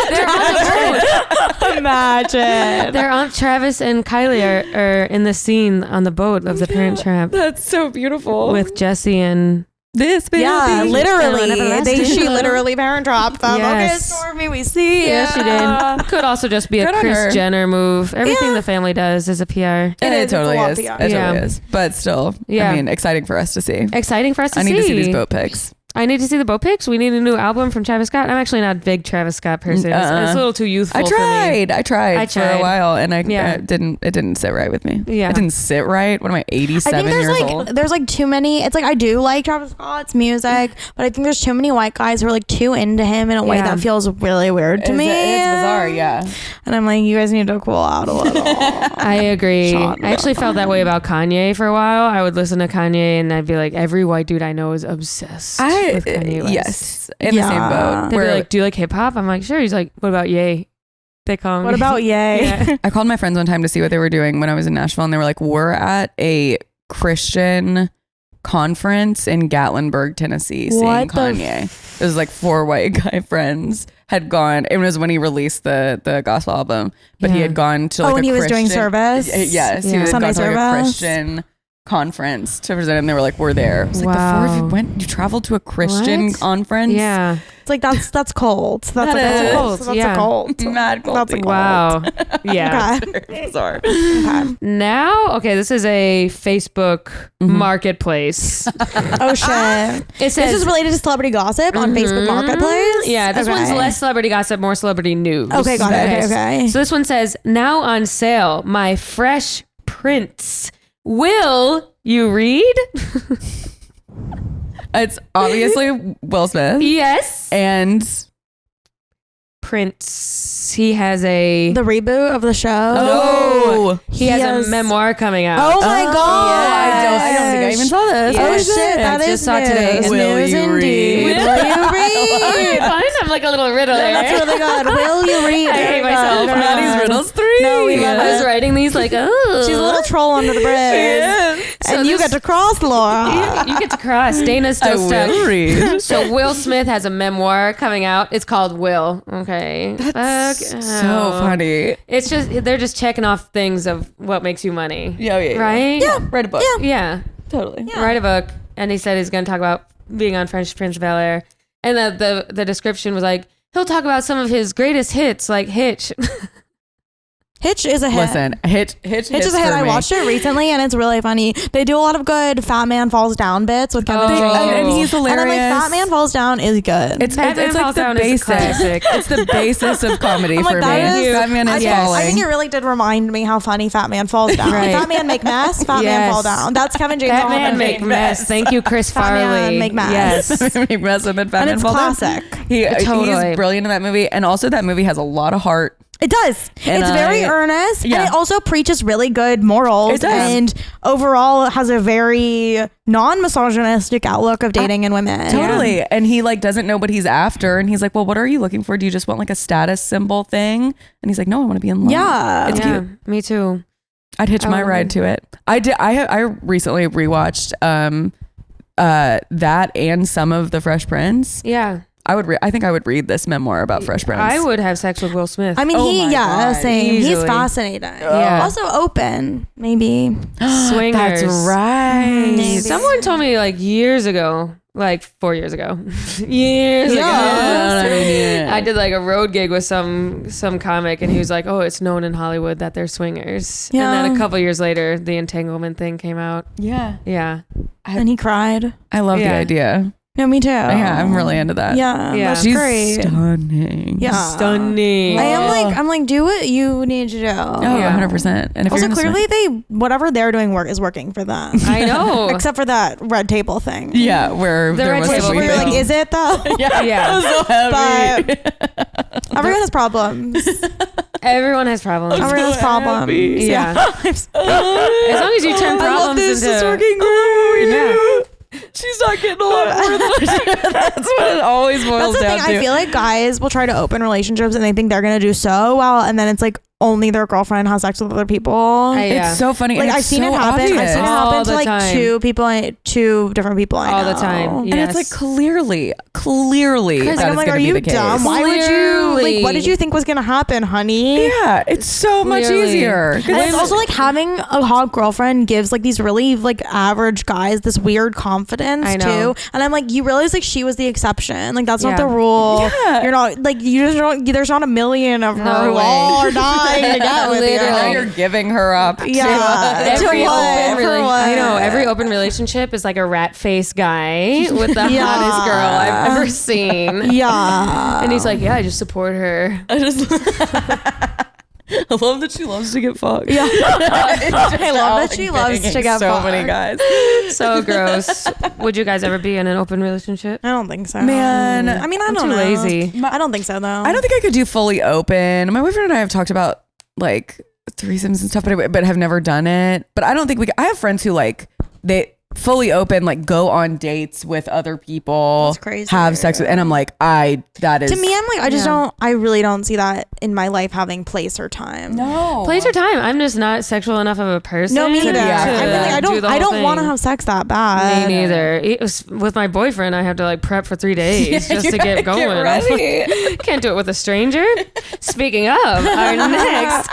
They're on the boat. Imagine. Their Aunt Travis and Kylie are in the scene on the boat of the Parent Trap That's so beautiful. with Jesse and this baby. Yeah, literally. everlasting. She literally parent dropped them. Yes. Okay, Stormy, we see. yeah, she did. Could also just be a Good on Kris her. Jenner move. Everything Yeah. the family does is a PR. It is. totally It's a lot is. of It PR. totally Yeah. is. But still, Yeah. I mean, exciting for us to see. Exciting for us to I see. need to see these boat pics. I need to see the boat pics. We need a new album from Travis Scott. I'm actually not a big Travis Scott person. It's a little too youthful I for me. tried for a tried. while, and it Yeah. didn't sit right with me. Yeah. It didn't sit right. What am I, I 87 think years old? there's like too many. It's like I do like Travis Scott's music, but I think there's too many white guys who are like too into him in a way Yeah. that feels really weird to me. It's bizarre, yeah. And I'm like, you guys need to cool out a little. I agree. Sean. I actually felt that way about Kanye for a while. I would listen to Kanye and I'd be like, every white dude I know is obsessed with Kanye West. Yes, in the same Yeah. boat. They'd be Where like, do you like hip hop? I'm like, sure. He's like, what about Ye? They call me. What about Ye? Yeah. I called my friends one time to see what they were doing when I was in Nashville, and they were like, "We're at a Christian conference in Gatlinburg, Tennessee, seeing What the Kanye." It was like 4 white guy friends had gone. It was when he released the gospel album, but he Yeah. had gone to like when a he was doing Christian- service? Yes, he Yeah. had Sunday gone to like a service? Christian conference to present, and they were like, "We're there." I was like, Wow. "The 4 of you traveled to a Christian What? conference?" Yeah. It's like that's cold. That's That a is. cult. That's Yeah. a cult. Mad culty. That's a cult. Wow. Yeah. Okay. Bizarre. Okay. Now, okay, this is a Facebook marketplace. Oh shit. It says This is related to celebrity gossip on Facebook Marketplace. Yeah, this one's Okay. less celebrity gossip, more celebrity news. Okay, got it. Okay. So this one says, now on sale, my fresh prints. Will you read? It's obviously Will Smith Yes. and Prince. He has a The reboot of the show. oh, he has a memoir coming out. Oh my god! I don't think I even saw this. Yeah. Oh I shit! That just is saw it today. news. Will News you indeed. read? Will you read? Fine, I'm like a little riddle there. That's really good. Will you read? I hate myself. Very Maddie's good. Riddles 3. No, we love I was it. writing these like, oh. She's a little troll under the bridge. Yeah. And you get to cross, Laura. You get to cross. Dana's I still will stuck. read. So Will Smith has a memoir coming out. It's called Will. Okay. So funny. It's just they're just checking off things of what makes you money. Yeah. Right? Yeah. Write a book. Yeah. Totally. Yeah. Write a book. And he said he's going to talk about being on Fresh Prince of Bel-Air. And the description was like, he'll talk about some of his greatest hits, like Hitch. Hitch is a hit. Listen, Hitch Hitch is a hit. I watched it recently and it's really funny. They do a lot of good Fat Man Falls Down bits with Kevin Oh. James. and he's hilarious. And I'm like, Fat Man Falls Down is good. It's Batman it's like Falls the Down is a basic. classic. It's the basis of comedy I'm like, for me. that is- Batman is I falling. think it really did remind me how funny Fat Man Falls Down. Right. Fat Man make mess, Fat Man Yes. fall down. That's Kevin James. Batman Oliver. make mess. Thank you, Chris Fat Man Farley. make mess. Yes. Make mess of it, And Batman it's Fall Down. classic. Totally. He's brilliant in that movie, and also that movie has a lot of heart. It does. And It's very earnest, yeah. and it also preaches really good morals. It does. And overall, has a very non-misogynistic outlook of dating and women. Totally. And he like doesn't know what he's after, and he's like, "Well, what are you looking for? Do you just want like a status symbol thing?" And he's like, "No, I want to be in love." Yeah. It's Yeah, cute. me too. I'd hitch my Oh. ride to it. I did. I recently rewatched that and some of the Fresh Prince. Yeah. I think I would read this memoir about Fresh Prince. I would have sex with Will Smith. I mean, Oh my God. same. He's Easily. fascinating. Yeah. Also open, maybe. Swingers. That's right. Maybe. Someone told me like years ago, like 4 years ago, years Yeah. ago, I did like a road gig with some comic, and he was like, "Oh, it's known in Hollywood that they're swingers." Yeah. And then a couple years later, the entanglement thing came out. Yeah. Yeah, And he cried. I love the Yeah. idea. No, me too. Yeah, I'm really into that. Yeah, Yeah. that's She's great. stunning. Yeah. stunning. I'm like, do what you need to do. Oh, Yeah. 100%. And if Also, you're gonna clearly, whatever they're doing is working for them. I know. Except for that red table thing. yeah, where The there red was table some Where you're like, weeping. is it though? yeah, Yeah. it was so heavy. But everyone has problems. Everyone has problems. Everyone has problems. Yeah. As long as you turn problems into great. Yeah. She's not getting a lot more than that's what it always boils That's the down thing. to. I feel like guys will try to open relationships and they think they're gonna do so well, and then it's like only their girlfriend has sex with other people. Yeah. It's so funny. Like and I've it's seen so it happen. I've seen it obvious. All happen the to like time. two different people I know. All the time. And Yes. it's like clearly that Like, I'm is like, gonna are be you the case. dumb? Why would you Clearly. like? What did you think was gonna happen, honey? Yeah, it's so much Clearly. easier. And it's also like having a hot girlfriend gives like these really like average guys this weird confidence I know. too. And I'm like, you realize like she was the exception. Like that's not Yeah. the rule. Yeah. You're not like you just don't. There's not a million of her No who way. all are dying to get with you. now Literally. you're giving her up. Yeah. to- Every To what? open For rela- what? I know every open relationship is like a rat face guy with the Yeah. hottest girl I've ever seen. Yeah. And he's like, yeah, I just support her. I love that she loves to get fucked. Yeah. I love that she loves to get so fucked. many guys. So gross. Would you guys ever be in an open relationship? I don't think so. Man, I mean, I I'm don't too know. lazy. I don't think so though. I don't think I could do fully open. My boyfriend and I have talked about like threesomes and stuff, but have never done it. But I don't think I have friends who like they fully open, like go on dates with other people, That's crazy. have sex with, and I'm like, that is To me, I'm like, I just Yeah. don't. I really don't see that in my life having place or time. no Place or time. I'm just not sexual enough of a person. No, me neither. Yeah. I mean, like, I do don't. the I whole don't want to thing. have sex that bad. Me neither. It was, with my boyfriend, I have to like prep for 3 days just you to get gotta going. ready. Can't do it with a stranger. Speaking of, our next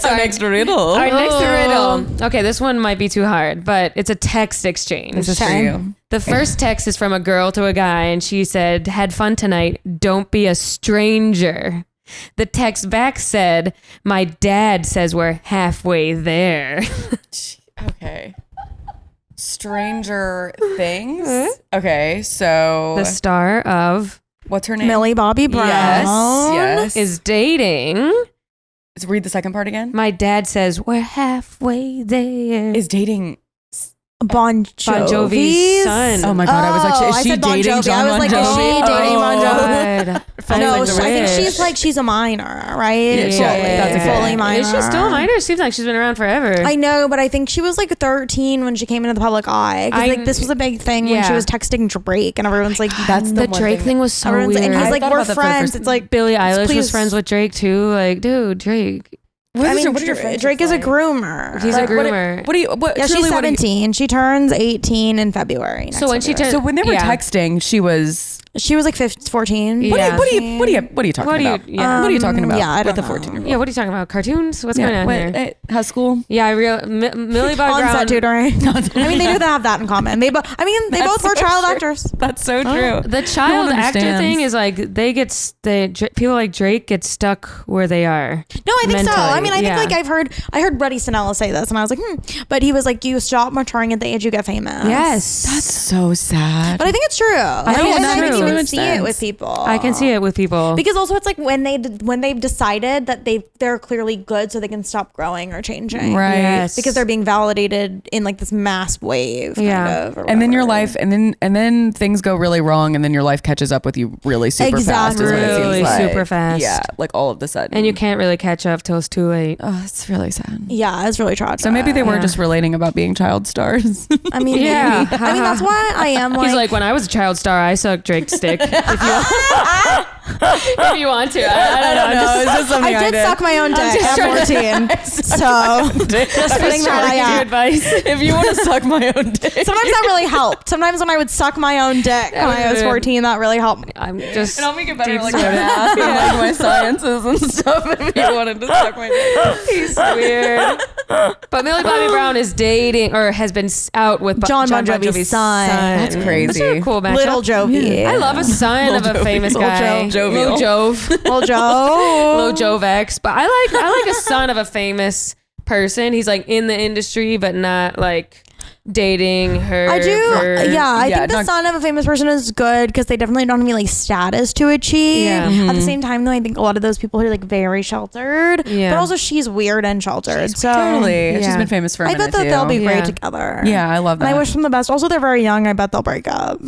next riddle. Our next Oh. riddle. Okay, this one might be too hard, but it's a text exchange. This is for Okay. you. The first text is from a girl to a guy, and she said, "Had fun tonight. Don't be a stranger." The text back said, "My dad says we're halfway there." Okay. Stranger Things. Okay, so The star of what's her name? Millie Bobby Brown. Yes. is dating. Read the second part again. My dad says we're halfway there. Is dating Bon Jovi's son. Oh my god, I was like, is I she said Bon dating Jovi. John I was Bon like, Jovi? is she dating Bon Jovi? God. No, Like, I think rich. she's a minor, right? Yeah, that's a fully minor. Is she still a minor? It seems like she's been around forever. I know, but I think she was like 13 when she came into the public eye. Because like this was a big thing when she Yeah. was texting Drake, and everyone's like, That's the one Drake thing. thing was so everyone's weird. and he's I like, thought we're about that for the friends. first- It's like Billie Eilish please. was friends with Drake too. Like, dude, Drake. I mean, Drake is a groomer. He's a groomer. What do you? What? Yeah, truly, she's what do you- 17. She turns 18 in February. next So when she February. turned, So when they were texting, she was. she was like 14. Yeah. What are you talking What do you- about? yeah. What are you talking about? yeah, I don't with the know. 14-year-old. Yeah, what are you talking about? Cartoons? What's going on here? How's school? Yeah, Millie Bobby On Brown. set tutoring. I mean, they do have that in common. They both were child actors. That's so true. Oh, the child one actor understands. thing is like people like Drake get stuck where they are. No, I think so. mentally. I mean, I Yeah. think like I heard Brady Sinella say this, and I was like, But he was like, you stop maturing at the age you get famous. Yes, That's so sad. But I think it's true. I think it's I true. can So even much see sense. it with people. I can see it with people. Because also it's like when they've decided that they're clearly good, so they can stop growing or changing. Right. Yes. Because they're being validated in like this mass wave. Kind Yeah. of, or and then your whatever. life, and then things go really wrong, and then your life catches up with you really super fast. Is what it seems Really like. super fast. Yeah, like all of a sudden. And you can't really catch up till it's too late. Oh, it's really sad. Yeah, it's really tragic. So maybe they were Yeah. just relating about being child stars. I mean, Yeah. maybe. I mean, that's why I am like. He's like, when I was a child star, I sucked Drake's dick. If you want to, I don't know. I'm just- it's just something I did suck my own dick just at 14. So just putting that trying to give you out. advice. If you want to suck my own dick. Sometimes that really helped. Sometimes when I would suck my own dick when I was 14, that really helped. I'm just. And I'll make it better deep like my throated. math and like my sciences and stuff if you wanted to suck my dick. He's weird. But Millie Bobby Brown is dating or has been out with John Bon Jovi's son. That's crazy. That's a cool matchup. Little Jovi. I love a son of a Jovi. famous Lil guy. Jovial. Lil Jove. Little Joe. Lil Jovex. But I like a son of a famous person. He's like in the industry, but not like dating her. I do. for- Yeah, I Yeah, think the not- son of a famous person is good because they definitely don't have any like status to achieve. Yeah. At the same time, though, I think a lot of those people are like very sheltered. Yeah. But also, she's weird and sheltered. So Totally. She's Yeah. been famous for a I minute bet that too. they'll be Yeah. great together. Yeah, I love that. And I wish them the best. Also, they're very young. I bet they'll break up.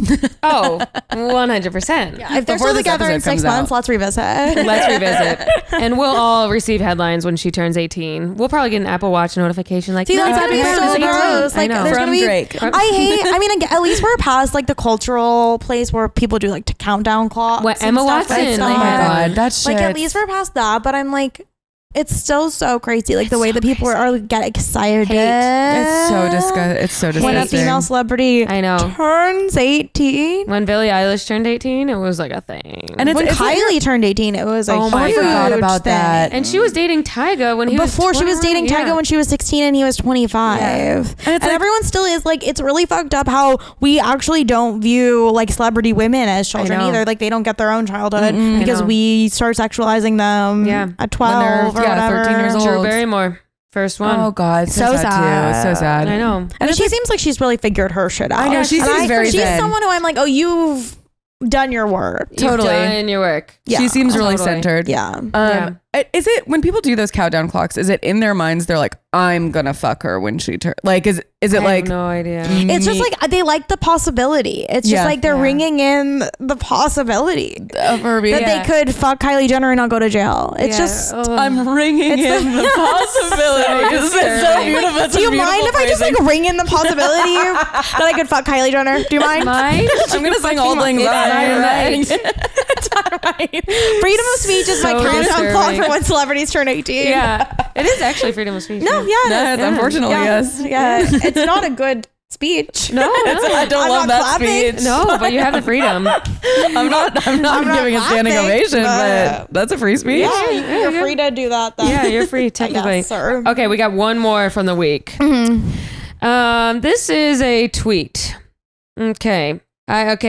Oh, 100%. If they're Before still this together in episode 6 comes months, out. let's revisit. Let's revisit. And we'll all receive headlines when she turns 18. We'll probably get an Apple Watch notification like, See, "No, that's gonna be Bobby Brown so is 18." gross. I Like, know. there's From gonna be. Drake. I mean, at least we're past like the cultural place where people do like countdown clocks. What, and Emma stuff like Watson, that. they Oh my had- god, that's Like at least we're past that, but I'm like, it's still so crazy. Like the way that people are get excited. It's so disgusting. It's so When a disgusting. female celebrity I know. turns 18. When Billie Eilish turned 18, it was like a thing. And it's When like- Kylie turned 18, it was a Oh my huge God, I forgot about thing. that. And she was dating Tyga when he Before was she was dating 21. Tyga Yeah. when she was 16 and he was 25. Yeah. And everyone still is like, it's really fucked up how we actually don't view like celebrity women as children know. either. Like they don't get their own childhood because know. we start sexualizing them Yeah. at 12 or yeah, whatever. 13 years old. Drew Barrymore, first one. Oh god, so sad too. So sad. I know. And she seems like she's really figured her shit out. I know, she And seems very She's zen. someone who I'm like, oh, you've done your work. Totally. You've done your work. Yeah. She seems really Totally. centered. Yeah. Is it when people do those countdown clocks? Is it in their minds? They're like, I'm gonna fuck her when she turns. Like, is it I like? have no idea. It's just like they like the possibility. It's just Yeah. like they're Yeah. ringing in the possibility Of her being, that they could fuck Kylie Jenner and not go to jail. It's Yeah. just. Oh. I'm ringing in the possibilities. So It's so beautiful. That's Do a you beautiful mind if I just like phrasing. ring in the possibility that I could fuck Kylie Jenner? Do you mind? Mine? I'm gonna sing Auld Lang It's Syne. not right. Freedom of speech is my So countdown clock disturbing. for when celebrities turn 18. Yeah. It is actually freedom of speech. No, yeah. Yes, unfortunately, yeah. yes. Yeah. It's not a good speech. No, I don't I'm love not that clapping. speech. no, but you have the freedom. I'm not giving a standing clapping, ovation, but- but that's a free speech. Yeah, you're free to do that. Then. Yeah, you're free technically. Yes, sir. Okay, we got one more from the week. This is a tweet. Okay.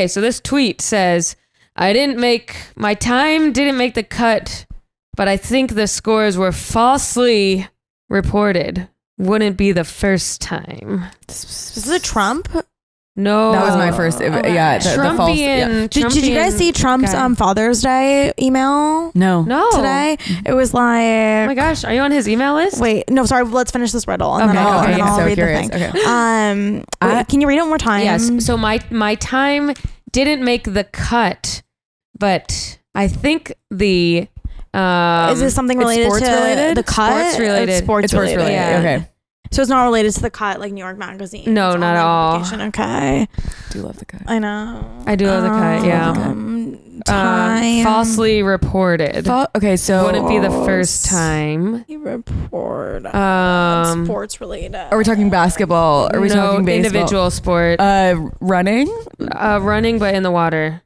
So this tweet says, my time didn't make the cut, but I think the scores were falsely reported. Wouldn't be the first time. Is it Trump? No. That was my first. Yeah, the false. Yeah. Trumpian. Did you guys see Trump's guy. Father's Day email No. today? It was Oh like, my gosh, are you on his email list? wait, no, sorry. Let's finish this riddle and Okay, then I'll, okay, and then I'm I'll so read curious. the thing. Okay. Wait, can you read it one more time? Yes. So my time didn't make the cut, but I think the Is this something it's related sports to related? the cut? Sports related. It's sports It's sports related. related. Yeah. Okay. So it's not related to the cut, like New York Magazine. No, It's not at online all. publication. Okay. Do love the cut. I know. I do love the cut. Yeah. Time. Falsely reported. Okay, so Wouldn't be the first time. Report. Sports related. are we talking basketball? Are we talking baseball? individual sport. Running. Running, but in the water.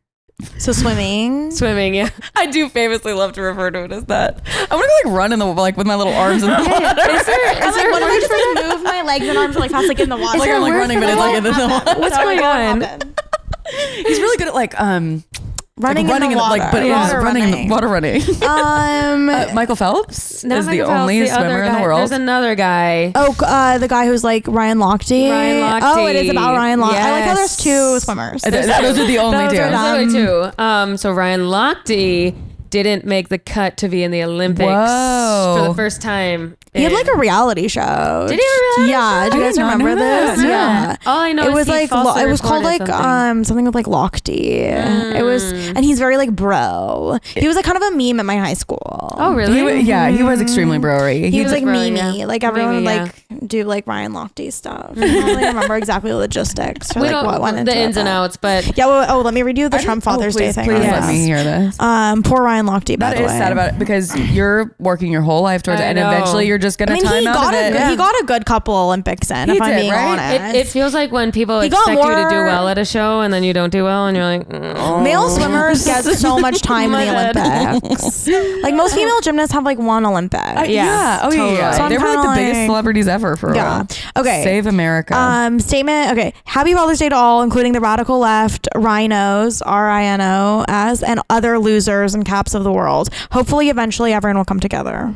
So swimming. Swimming, yeah. I do famously love to refer to it as that. I want to go like run in the with my little arms in the water. I'm like, what if I just like move my legs and arms like fast like in the water? Like I'm like running, but it's like in the water. What's going on? He's really good at like Running, running in the water. like but Yeah. Water running in running. the water running. Michael Phelps Not is the Michael Phelps, only the other swimmer in guy. the world. There's another guy. Oh, the guy who's like Ryan Lochte. Ryan Lochte. Oh, it is about Ryan Lochte. I like how there's two Yes. swimmers. Those are the only Those two. are There's only two. So Ryan Lochte didn't make the cut to be in the Olympics Whoa. for the first time. He had like a reality show. Did he have a reality Yeah. show? Do you I guys did not remember know that. this? No. Yeah. All I know It is was he like falsely it was called like reported something with like Lochte. It was, and he's very like bro. He was like kind of a meme at my high school. Oh really? He was extremely broy. He was like bro, memey. yeah. Like everyone would Memey, like do like Ryan Lochte stuff. I don't really remember exactly the logistics or We like don't what went into the ins it, and but- outs, but Yeah. Well, let me read you the Trump Father's Day thing. Please on let this. me hear this. Poor Ryan Lochte. By That the is way. sad about it because you're working your whole life towards it, I and know. eventually you're just gonna I mean, time he out got of it. he got a good couple Olympics in. He If I'm did, being right? honest, it feels like when people He got expect you to do more- well at a show and then you don't do well and you're like, male swimmers get so much time My in the bad. Olympics. Like most female gymnasts have like one Olympic. Yeah, Oh totally. yeah. So I'm They were like kinda the biggest like- celebrities ever for a Yeah. while. Okay. Save America. Statement. Okay. Happy Father's Day to all, including the radical left, rhinos, RINOs, and other losers and caps of the world. Hopefully, eventually, everyone will come together.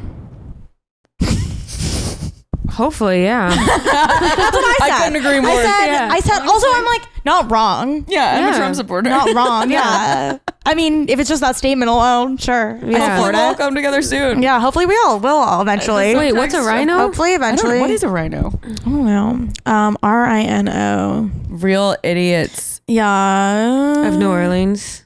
hopefully, yeah. That's what I said. I couldn't agree more. I said. Also, I'm like not wrong. Yeah, I'm Yeah. a Trump supporter. Not wrong. Yeah. I mean, if it's just that statement alone, sure. I Yeah. Hopefully support we'll all it. come together soon. Yeah. Hopefully, we all will all eventually. Wait, what's a rhino? Hopefully, I don't eventually. know. What is a rhino? I don't know. RINO. Real idiots. Yeah. Of New Orleans.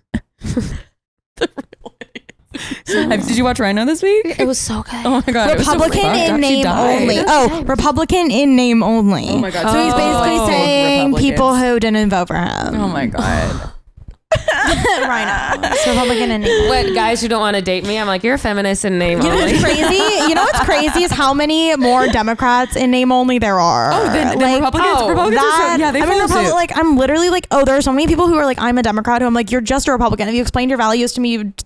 Did you watch Rhino this week? It was so good. Oh my god. it was so Republican fucked up. in She name died. only. Oh, Republican in name only. Oh my god. So he's basically Oh, saying Republicans. people who didn't vote for him. Oh my god. Rhino. So Republican in name only. What, guys who don't want to date me? I'm like, you're a feminist in name You know only. what's crazy? You know what's crazy is how many more Democrats in name only there are. Oh, then Republicans. oh, Republicans are so, That, yeah, they I mean, follow suit. like I'm literally like, oh, there are so many people who are like, I'm a Democrat. Who I'm like, you're just a Republican. If you explained your values to me, you'd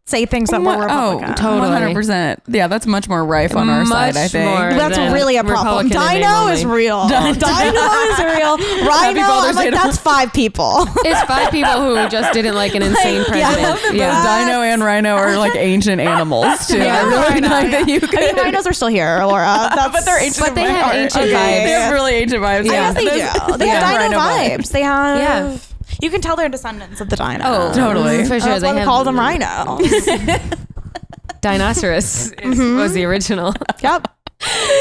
say things that were Republican. totally. 100%. Yeah, that's much more rife on our side, I Much think. more. That's than really a problem. Republican in name Dino only. is real. Dino is real. Rhino, Father's I'm like, Day to- that's 5 people. It's 5 people who just didn't like an insane yeah, I president. love that Yeah. Dino and Rhino are like ancient animals too. Yeah, I really Rhino, like that you could. I mean, rhinos are still here, Laura. That's, but they're ancient. But they in my have heart. ancient Okay. vibes. They have really ancient vibes. I Yeah, guess they do. They Yeah. have dino Rhino vibes. They have. Yeah. You can tell they're descendants of the dino. Oh, Totally. For sure. That's why they we have call them rhinos. Dinosaurus was the original. Yep.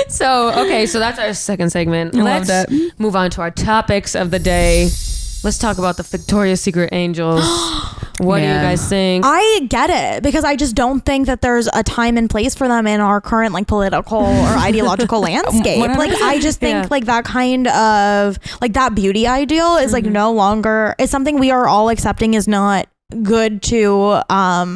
So, okay, so that's our second segment. I Let's love that. move on to our topics of the day. Let's talk about the Victoria's Secret Angels. What do you Yeah. guys think? I get it because I just don't think that there's a time and place for them in our current like political or ideological landscape. Like I just think Yeah. like that kind of like that beauty ideal is like no longer is something we are all accepting is not good to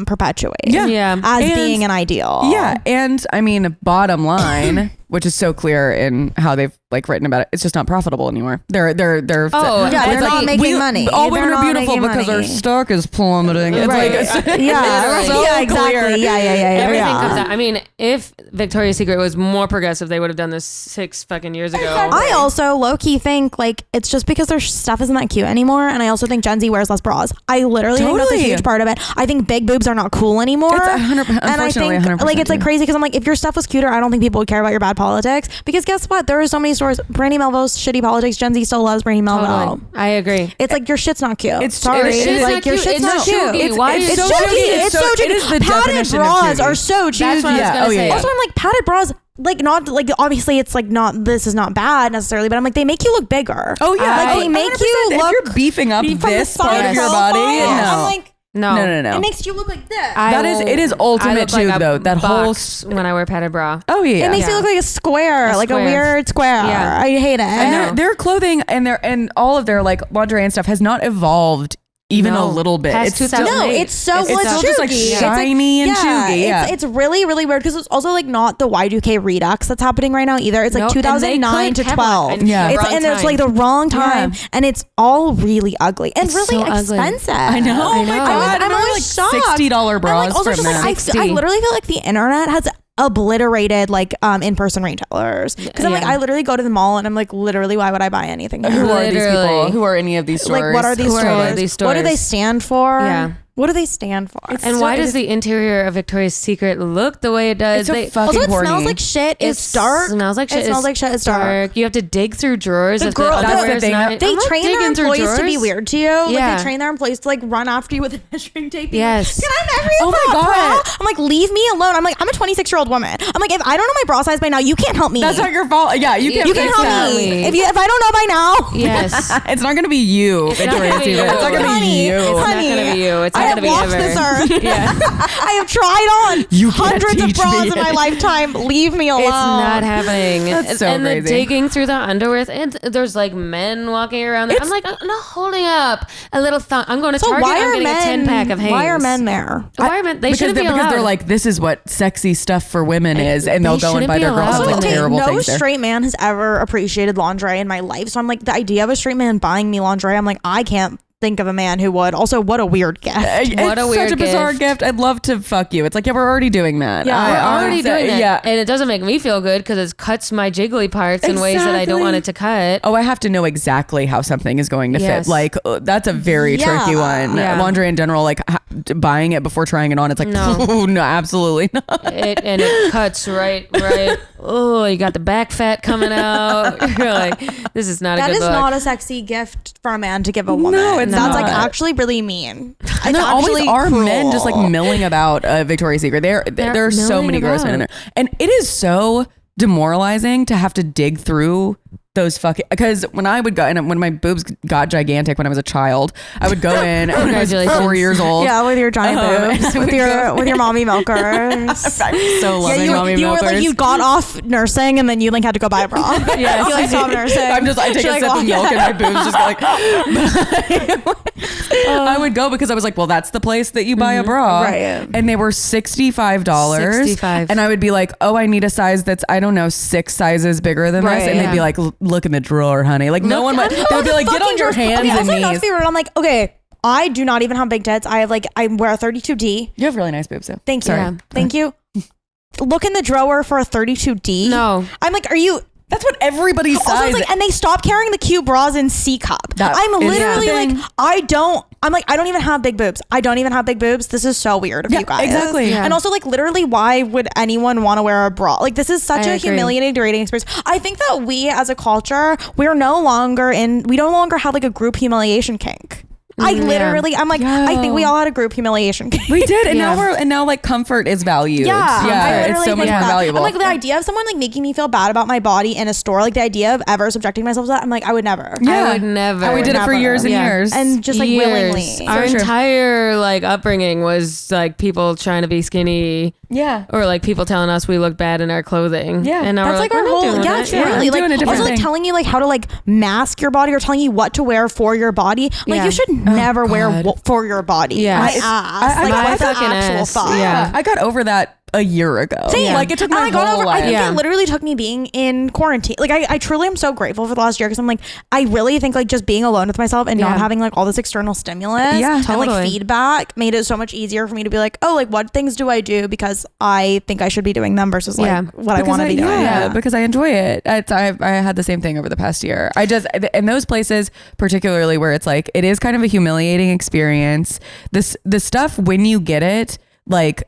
perpetuate. Yeah. Yeah. As And- being an ideal. Yeah, and I mean, bottom line, which is so clear in how they've like written about it, it's just not profitable anymore. They're Oh, yeah, they're it's not like, making money. All They're women are not beautiful making because money. our stock is plummeting. It's Right. like it's, Yeah, Literally. right. Yeah, exactly. clear. Yeah. Everything yeah. comes out. I mean, if Victoria's Secret was more progressive, they would have done this 6 fucking years ago. I also low key think like it's just because their stuff isn't that cute anymore, and I also think Gen Z wears less bras. I literally think that's a Totally. huge part of it. I think big boobs are not cool anymore. It's 100%, and I unfortunately, think 100% like it's like true. crazy because I'm like if your stuff was cuter, I don't think people would care about your bad politics. Because guess what? There are so many stories stores. Brandy Melville's shitty politics. Gen Z still loves Brandy Melville. Totally. I agree. It's like your shit's not cute. It's- sorry. it is like not your cute. shit's It's not not cute. chuggy. Why it's is so it chuggy. chuggy? It's so It is the chuggy. Padded definition of bras chuggy. are so chuggy. That's what I was Yeah. gonna Oh, yeah, say. yeah. Also, I'm like padded bras. Like not like obviously it's like not this is not bad necessarily, but I'm like they make you look bigger. Oh yeah, like they make you if look you're beefing up from the this part side of your profile. body. No. I'm like No. it makes you look like this. It is ultimate I look like chug, a though. That whole box when I wear padded bra. Oh yeah, It makes you look like a square, like a square. weird square. Yeah. I hate it. and their clothing and all of their like lingerie and stuff has not evolved even No. a little bit. Past It's still, 2008. No, it's so It's what's still just, like, chuggy. It's shiny and chuggy, yeah. It's really, really weird because it's also like not the Y2K redux that's happening right now either. It's like No, and they 2009 to couldn't have 12. one. Yeah. It's, Wrong and it's time. like the wrong time. Yeah. And it's all really ugly and It's really so ugly. expensive. I know. Oh my know. god! I'm always always like shocked. $60 bras I'm like also from just them. like I 60. literally feel like the internet has obliterated like in-person retailers because I'm like Yeah. I literally go to the mall and I'm like literally why would I buy anything Who there? are these people? Literally. Who are any of these stores? Like what are these Who are stores? these What do they stores? stand for? Yeah. What do they stand for? And why does the interior of Victoria's Secret look the way it does? It's so They- fucking also, it horny. smells like shit. it It's dark. Smells like shit. It smells like shit. It's dark. You have to dig through drawers. The if girl- the that's the underwear's thing. not- They I'm not train their digging through employees to be drawers. weird to you. Like Yeah. they train their employees to like run after you with a measuring tape. being Yes. Like, can I measure you Oh for my a bra? God. I'm like, leave me alone. I'm like, I'm a 26-year-old woman. I'm like, if I don't know my bra size by now, you can't help me. That's not your fault. Yeah, you can you can fix help that. me. If I don't know by now. Yes. It's not gonna be you, not Victoria's gonna be Secret. you. It's not gonna Honey, be you. It's not Honey, gonna be you. It's I not have gonna be walked ever. this earth. Yeah. I have tried on You can't hundreds of teach bras me. in my lifetime. Leave me alone. It's not happening. That's so and the crazy. digging through the underwear, and there's like men walking around there. I'm like, I'm not holding up a little thumb. I'm going to So Target. why I'm are getting men? a 10-pack of Hanes. Why are men there? Why are men? They because shouldn't be because allowed. they're like, this is what sexy stuff for women is, and they'll They go and shouldn't buy be their girls allowed. some Also, like okay, terrible no things there. straight man has ever appreciated lingerie in my life. So I'm like, the idea of a straight man buying me lingerie, I'm like, I can't think of a man who would. Also, what a weird gift. What a It's weird such a bizarre gift. gift. I'd love to fuck you. It's like, yeah, we're already doing that. Yeah. I We're already would doing say- that. Yeah. And it doesn't make me feel good because it cuts my jiggly parts in ways that I don't Exactly. want it to cut. Oh, I have to know exactly how something is going to Yes. fit. Like that's a very Yeah. tricky one. Yeah. Lingerie in general, like buying it before trying it on, it's like No. no, absolutely not. It cuts right. Oh, you got the back fat coming out. You're like, this is not That a good is look. not a sexy gift for a man to give a woman. No, it's That's like not. actually really mean. It's And there always actually are men just like cruel. milling about Victoria's Secret. There are so milling many gross men in about. there, and it is so demoralizing to have to dig through those fucking. Because when I would go, and when my boobs got gigantic when I was a child, I would go in. when I was 4 Congratulations. years old. Yeah, with your giant boobs, and with your mommy milkers. I'm so loving you, mommy you were like milkers. you got off nursing and then you like had to go buy a bra. Yes. you like stopped nursing. I take She, a like, sip of walked- milk and my boobs just go like. I would go because I was like, well, that's the place that you buy a bra, Right. And they were $65, $65. and I would be like, oh, I need a size that's 6 sizes bigger than Right, this, and they'd be yeah. like, look in the drawer, honey. Like no one would. They would be like, get on your hands okay, and also, not to knees. be rude, I'm like, okay, I do not even have big tits. I wear a 32D. You have really nice boobs, though. Thank you. Yeah. Thank you. Look in the drawer for a 32D. No. I'm like, are you? That's what everybody Also, says. it's like, and they stopped carrying the cute bras in C cup. That I'm is literally the like, thing. I don't even have big boobs. I don't even have big boobs. This is so weird of Yeah, you guys. exactly. Yeah. And also, like, literally, why would anyone want to wear a bra? Like, this is such I a agree. humiliating, degrading experience. I think that we, as a culture, we no longer have like a group humiliation kink. I'm like, I think we all had a group humiliation kink. we did, and Yeah. now like comfort is valued. Yeah, I it's literally so much think more that. valuable. I'm like, the idea of someone like making me feel bad about my body in a store, like the idea of ever subjecting myself to that, I'm like, I would never. I would never. And we did it for never. years and Yeah. years. And just like Years. willingly. Our For sure. entire like upbringing was like people trying to be skinny, yeah. or like people telling us we look bad in our clothing. Yeah. and now That's we're like we're our not whole, doing yeah, that. truly. I'm Like, doing a different also like thing. telling you like how to like mask your body or telling you what to wear for your body. Like Yeah. you should never wear God. for your body. Yeah. My It's- ass. I Like got what's my the fucking actual ass. thought? Yeah. I got over that a year ago. Same. Like it took And my I got whole over. life. I think Yeah. it literally took me being in quarantine. Like I truly am so grateful for the last year because I'm like I really think like just being alone with myself and not Yeah. having like all this external stimulus Yeah, and like totally. feedback made it so much easier for me to be like, oh, like what things do I do because I think I should be doing them versus like Yeah. what I want to be doing. Yeah, because I enjoy it. I had the same thing over the past year. I just in those places, particularly where it's like it is kind of a humiliating experience. The stuff when you get it, like.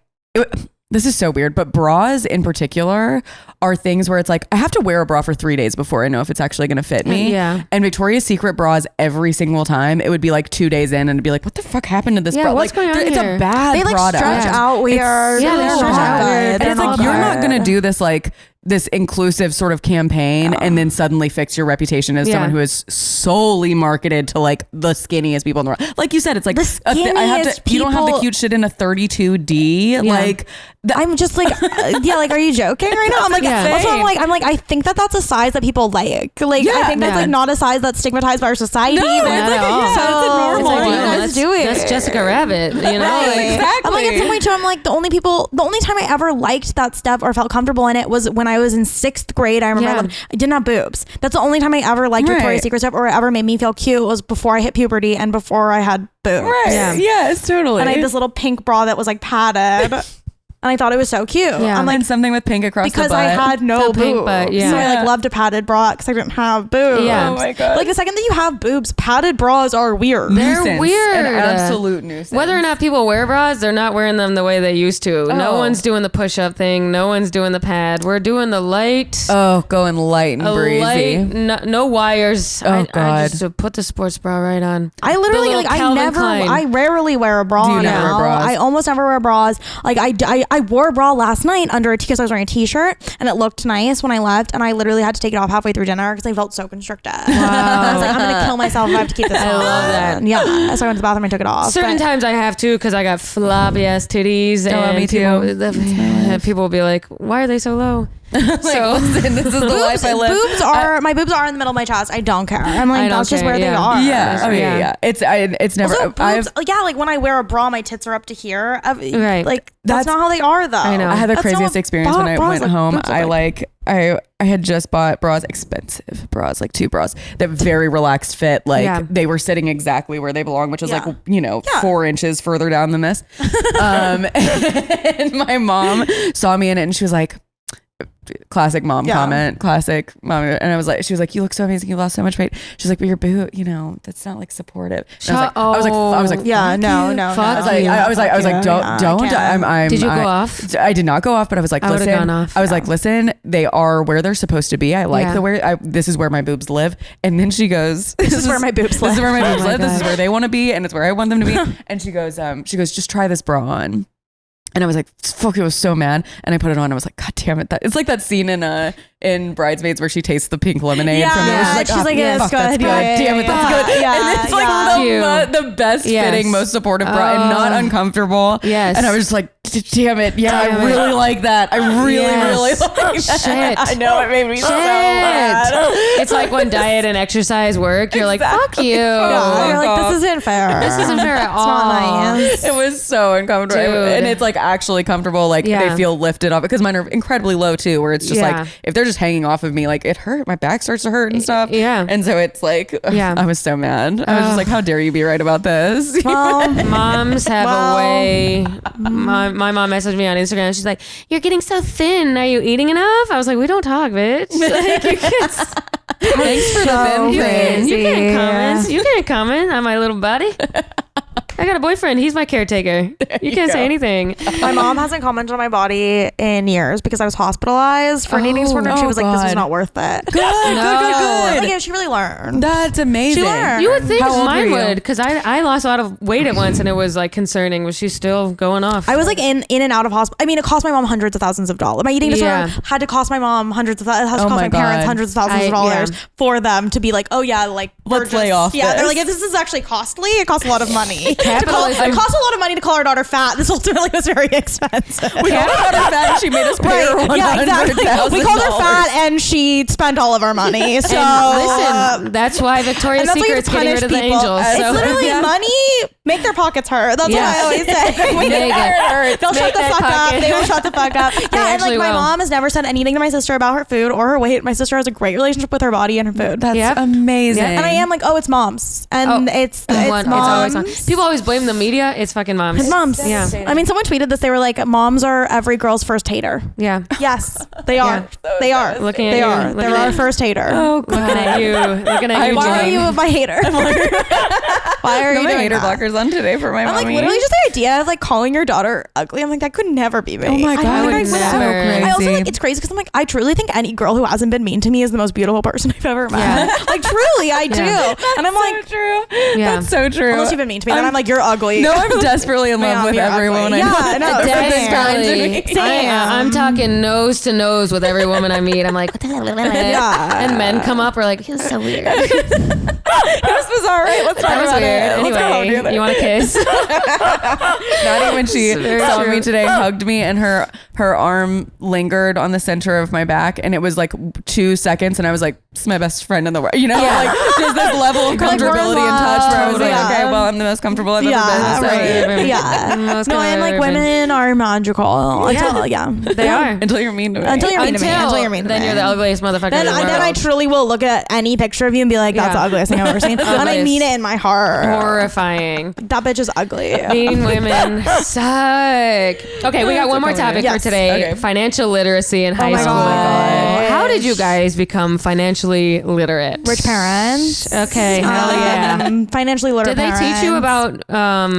this is so weird, but bras in particular are things where it's like, I have to wear a bra for 3 days before I know if it's actually going to fit me. Yeah. And Victoria's Secret bras, every single time, it would be like 2 days in and it'd be like, what the fuck happened to this bra? what's going on It's here? a bad They like product. stretch out weird. Yeah, they They're stretch out bad. weird. And They're it's like, not you're not good. going to do this like this inclusive sort of campaign and then suddenly fix your reputation as Yeah. someone who is solely marketed to like the skinniest people in the world. Like you said, it's like The I have to, skinniest you don't have the people- cute shit in a 32D. Like I'm just like, yeah, like, are you joking right now? I'm like, Yeah. that's what I'm like, I think that that's a size that people like. Like, Yeah, I think that's yeah. like not a size that's stigmatized by our society. No, even. it's like at all. yeah, it's a normal. It's like, one. what are you guys doing? That's Jessica Rabbit, you know? Right. Exactly. I'm like, at some point too, I'm like, the only time I ever liked that stuff or felt comfortable in it was when I was in 6th grade. I remember Yeah. I didn't have boobs. That's the only time I ever liked Right. Victoria's Secret stuff or it ever made me feel cute was before I hit puberty and before I had boobs. Right. Yeah. Yes, totally. And I had this little pink bra that was like padded. And I thought it was so cute. Yeah. I'm like, and something with pink across because the butt. I had no So pink boobs. butt, yeah. So I Yeah. like loved a padded bra because I didn't have boobs. Yeah. Oh my God. Like the second that you have boobs, padded bras are weird. They're Nuisance. weird. An absolute nuisance. Whether or not people wear bras, they're not wearing them the way they used to. No Oh. one's doing the push-up thing. No one's doing the pad. We're doing the light. going light and a breezy. light, no wires. Oh, I God. just put the sports bra right on. I literally The little like I Calvin never Klein. I rarely wear a bra Do you now. never wear bras? I almost never wear bras. Like I wore a bra last night under a because I was wearing a t-shirt and it looked nice when I left and I literally had to take it off halfway through dinner because I felt so constricted. I was like, I'm gonna kill myself if I have to keep this I on. love that. Yeah. So I went to the bathroom and took it off. Certain but- times I have to because I got floppy ass titties, Oh, and me too. people will be like, "Why are they so low?" So Listen, this is the life I live. my boobs are in the middle of my chest. I don't care. I'm like, I don't that's just care, where they yeah. are. Yeah. Oh Yeah. yeah. It's never. Also, I've boobs, yeah, like when I wear a bra, my tits are up to here. Right. Like that's not how they are, though. I know. I had the That's not craziest what experience when I bras went look- home. boobs look I like. I had just bought bras, expensive bras, like 2 bras that very relaxed fit. Like Yeah. they were sitting exactly where they belong, which is Yeah. like, Yeah. 4 inches further down than this. And my mom saw me in it and she was like, classic mom Yeah. comment, classic mom. And she was like, you look so amazing. You lost so much weight. She's like, but your boot, that's not like supportive. And I was like, Yeah, fuck no, you. no, Fuck I was like, you. I was like, don't. I can't. I'm. Did you go I- off? I did not go off, but I was like, I would've listen. gone off. I was like, listen, they are where they're supposed to be. I like Yeah. this is where my boobs live. And then she goes, This is where my boobs This is where my Oh boobs my live. This is God. where they want to be, and it's where I want them to be. And she goes, just try this bra on. And I was like, fuck, I was so mad. And I put it on. I was like, God damn it. It's like that scene in Bridesmaids where she tastes the pink lemonade Yeah. from it. Yeah. She's She's like, like, oh, yeah, fuck, it's that's good. good. Yeah, Damn it, that's yeah, good. yeah, And it's like yeah. the best Yes. fitting, most supportive bra and not Oh. uncomfortable. Yes. And I was just like, damn it. Yeah, Damn I it. really like that. I really, Yes. really like that. Shit. I know, it made me so Shit. mad. It's like when diet and exercise work. You're like, fuck you. Yeah, you're like, this isn't fair. This isn't fair at all. not nice. It was so uncomfortable. Dude. And it's like actually comfortable. Like Yeah. they feel lifted off because mine are incredibly low too, where it's just Yeah. like, if they're just hanging off of me, like it hurt. My back starts to hurt and stuff. Yeah. And so it's like, Yeah. I was so mad. I was just like, how dare you be right about this? Well, Moms have Well, a way. My mom messaged me on Instagram. She's like, "You're getting so thin. Are you eating enough?" I was like, "We don't talk, bitch." Like, you can't, Thanks for the thin you thing. can't comment. You can't comment on my little body. I got a boyfriend. He's my caretaker. You can't say anything. my mom hasn't commented on my body in years because I was hospitalized for an eating disorder. And she oh was like, this was God. not worth it. Good, No. Like, yeah, she really learned. That's amazing. She learned. You would think How old mine were you? would, because I lost a lot of weight at once, and it was like concerning. Was she still going off? I was like in and out of hospital. I mean, it cost my mom hundreds of thousands of dollars. My eating disorder Yeah. had to cost my mom hundreds of thousands. Had to Oh cost my my parents God. hundreds of thousands of dollars for them to be like, oh yeah, like Let's we're lay just- off Yeah, they're this. like, if this is actually costly, it costs a lot of money. It Capitalism. costs a lot of money to call our daughter fat. This ultimately was very expensive. We called her fat and she made us pay her Right. Yeah, exactly. We called her $100,000. fat and she spent all of our money. So And listen, that's why Victoria's and that's why you Secret's have to getting rid of the punish people. angels. It's So literally Yeah. money. Make their pockets hurt. That's Yeah. what I always say. Make it. They'll shut Make the that fuck up. pocket. They will shut the fuck up. Yeah, and like actually my will. mom has never said anything to my sister about her food or her weight. My sister has a great relationship with her body and her food. That's Yep. amazing. Yeah. And I am like, oh, it's moms, and it's One- moms. moms. People always blame the media. It's fucking moms. It's moms. Yeah. I mean, someone tweeted this. They were like, moms are every girl's first hater. Yeah. Yes, they are. They are. Looking at They you. are. Looking They're at our you. first hater. Oh, Looking at you. Looking at you, Why are Janine. you my hater? Why are you my doing hater that? blockers on today for my I'm like mommy. literally just the idea of like calling your daughter ugly. I'm like, that could never be me. Oh my God, I I would think never. I also Crazy. like it's crazy because I'm like, I truly think any girl who hasn't been mean to me is the most beautiful person I've ever met. Yeah. Like truly, I do. And I'm like, true. Yeah. That's so true. unless you've been mean to me, then I'm like, you're ugly. No, I'm desperately in love Ma'am, with you're every ugly. woman. Yeah, no, Definitely. I'm talking nose to nose with every woman I meet. I'm like, Yeah. and men come up, are like, he's so weird. That was bizarre, right? Let's talk That was about weird. it. Let's go home Anyway, together. you want a kiss? Maddie, when she It's very saw true. me today, hugged me, and her arm lingered on the center of my back, and it was like 2 seconds, and I was like, "It's my best friend in the world," you know, like just this level of Like, we're in comfortability and touch where I was like, love. "Okay, well, I'm the most comfortable I've Yeah, ever been." So, right. Yeah. Most No, I'm like, comfortable I've ever been. women are magical. Yeah. Until, They are. Until you're mean to me. Until you're mean to me. Until you're mean to then me. you're the ugliest motherfucker Then in the world. I truly will look at any picture of you and be like, that's Yeah. the ugliest thing I've ever seen. And I Ugliest. mean it in my heart. Horrifying. That bitch is ugly. Mean women suck. Okay, we got one more topic Yes. for today. Okay. Financial literacy in high my school. gosh. How did you guys become financially literate? Rich parents. Okay, hell yeah. Financially literate Did they teach you parents. about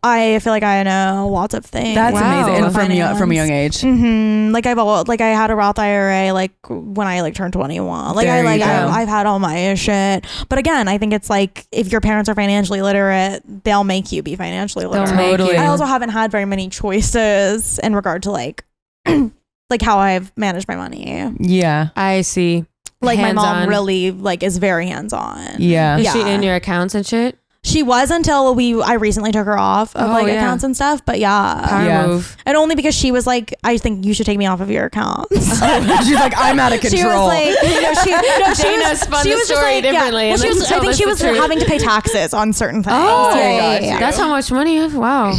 I feel like I know lots of things. That's Wow. amazing, and Finance. from a young age. Like I had a Roth IRA like when I like turned 21. Like There you go. I've had all my shit. But again, I think it's like if your parents are financially literate, they'll make you be financially They'll literate. make Totally. you. I also haven't had very many choices in regard to like like how I've managed my money. Yeah. I see. Like my mom Hands-on. really like is very hands on. Yeah. Is Yeah. she in your accounts and shit? She was until I recently took her off of Oh, like yeah. accounts and stuff. But yeah. Power Yeah. move. And only because she was like, I think you should take me off of your accounts. She's like, I'm out of control. She was like, she Dana was, spun she the was just story like, differently, Yeah. and Well, she then was, I tell think us she the was truth. having to pay taxes on certain things. Oh, yeah. that's how much money you have. Wow.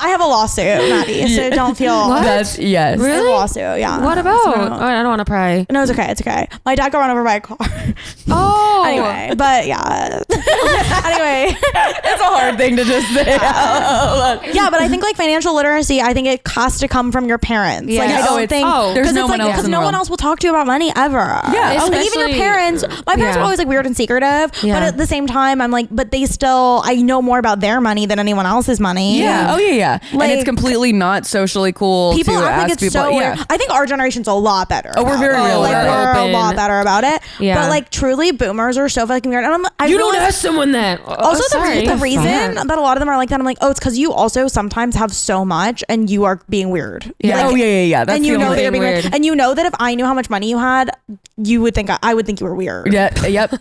I have a lawsuit, Maddie. So don't feel. What? That's yes. I have a Really? lawsuit. Yeah. What about? So- Oh, I don't want to pry. no, it's okay. It's okay. My dad got run over by a car. Oh. Anyway, but yeah. Anyway, It's a hard thing to just say. yeah, but I think like financial literacy, I think it has to come from your parents. Yeah. Like I Oh, don't it's- think oh. There's because no it's one like else because in the no one world. else will talk to you about money ever. Yeah. Like even your Especially- parents. My parents Yeah. were always like weird and secretive, Yeah. but at the same time, I'm like, but they still. I know more about their money than anyone else's money. Yeah. Oh yeah. And Like- it's completely not socially cool People to act ask like it's people. so yeah. weird. I think our generation's a lot better. Oh, we're about very it. real Like about it. we're Open. a lot better about it. Yeah. But like truly, boomers are so fucking weird. And I You don't realize- ask someone that. Also, sorry. the reason that a lot of them are like that, I'm like, oh, it's because you also sometimes have so much and you are being weird. Yeah. Like, Oh yeah. That's and you the know only that you're being weird. weird. And you know that if I knew how much money you had, you would think I would think you were weird. Yeah, yep.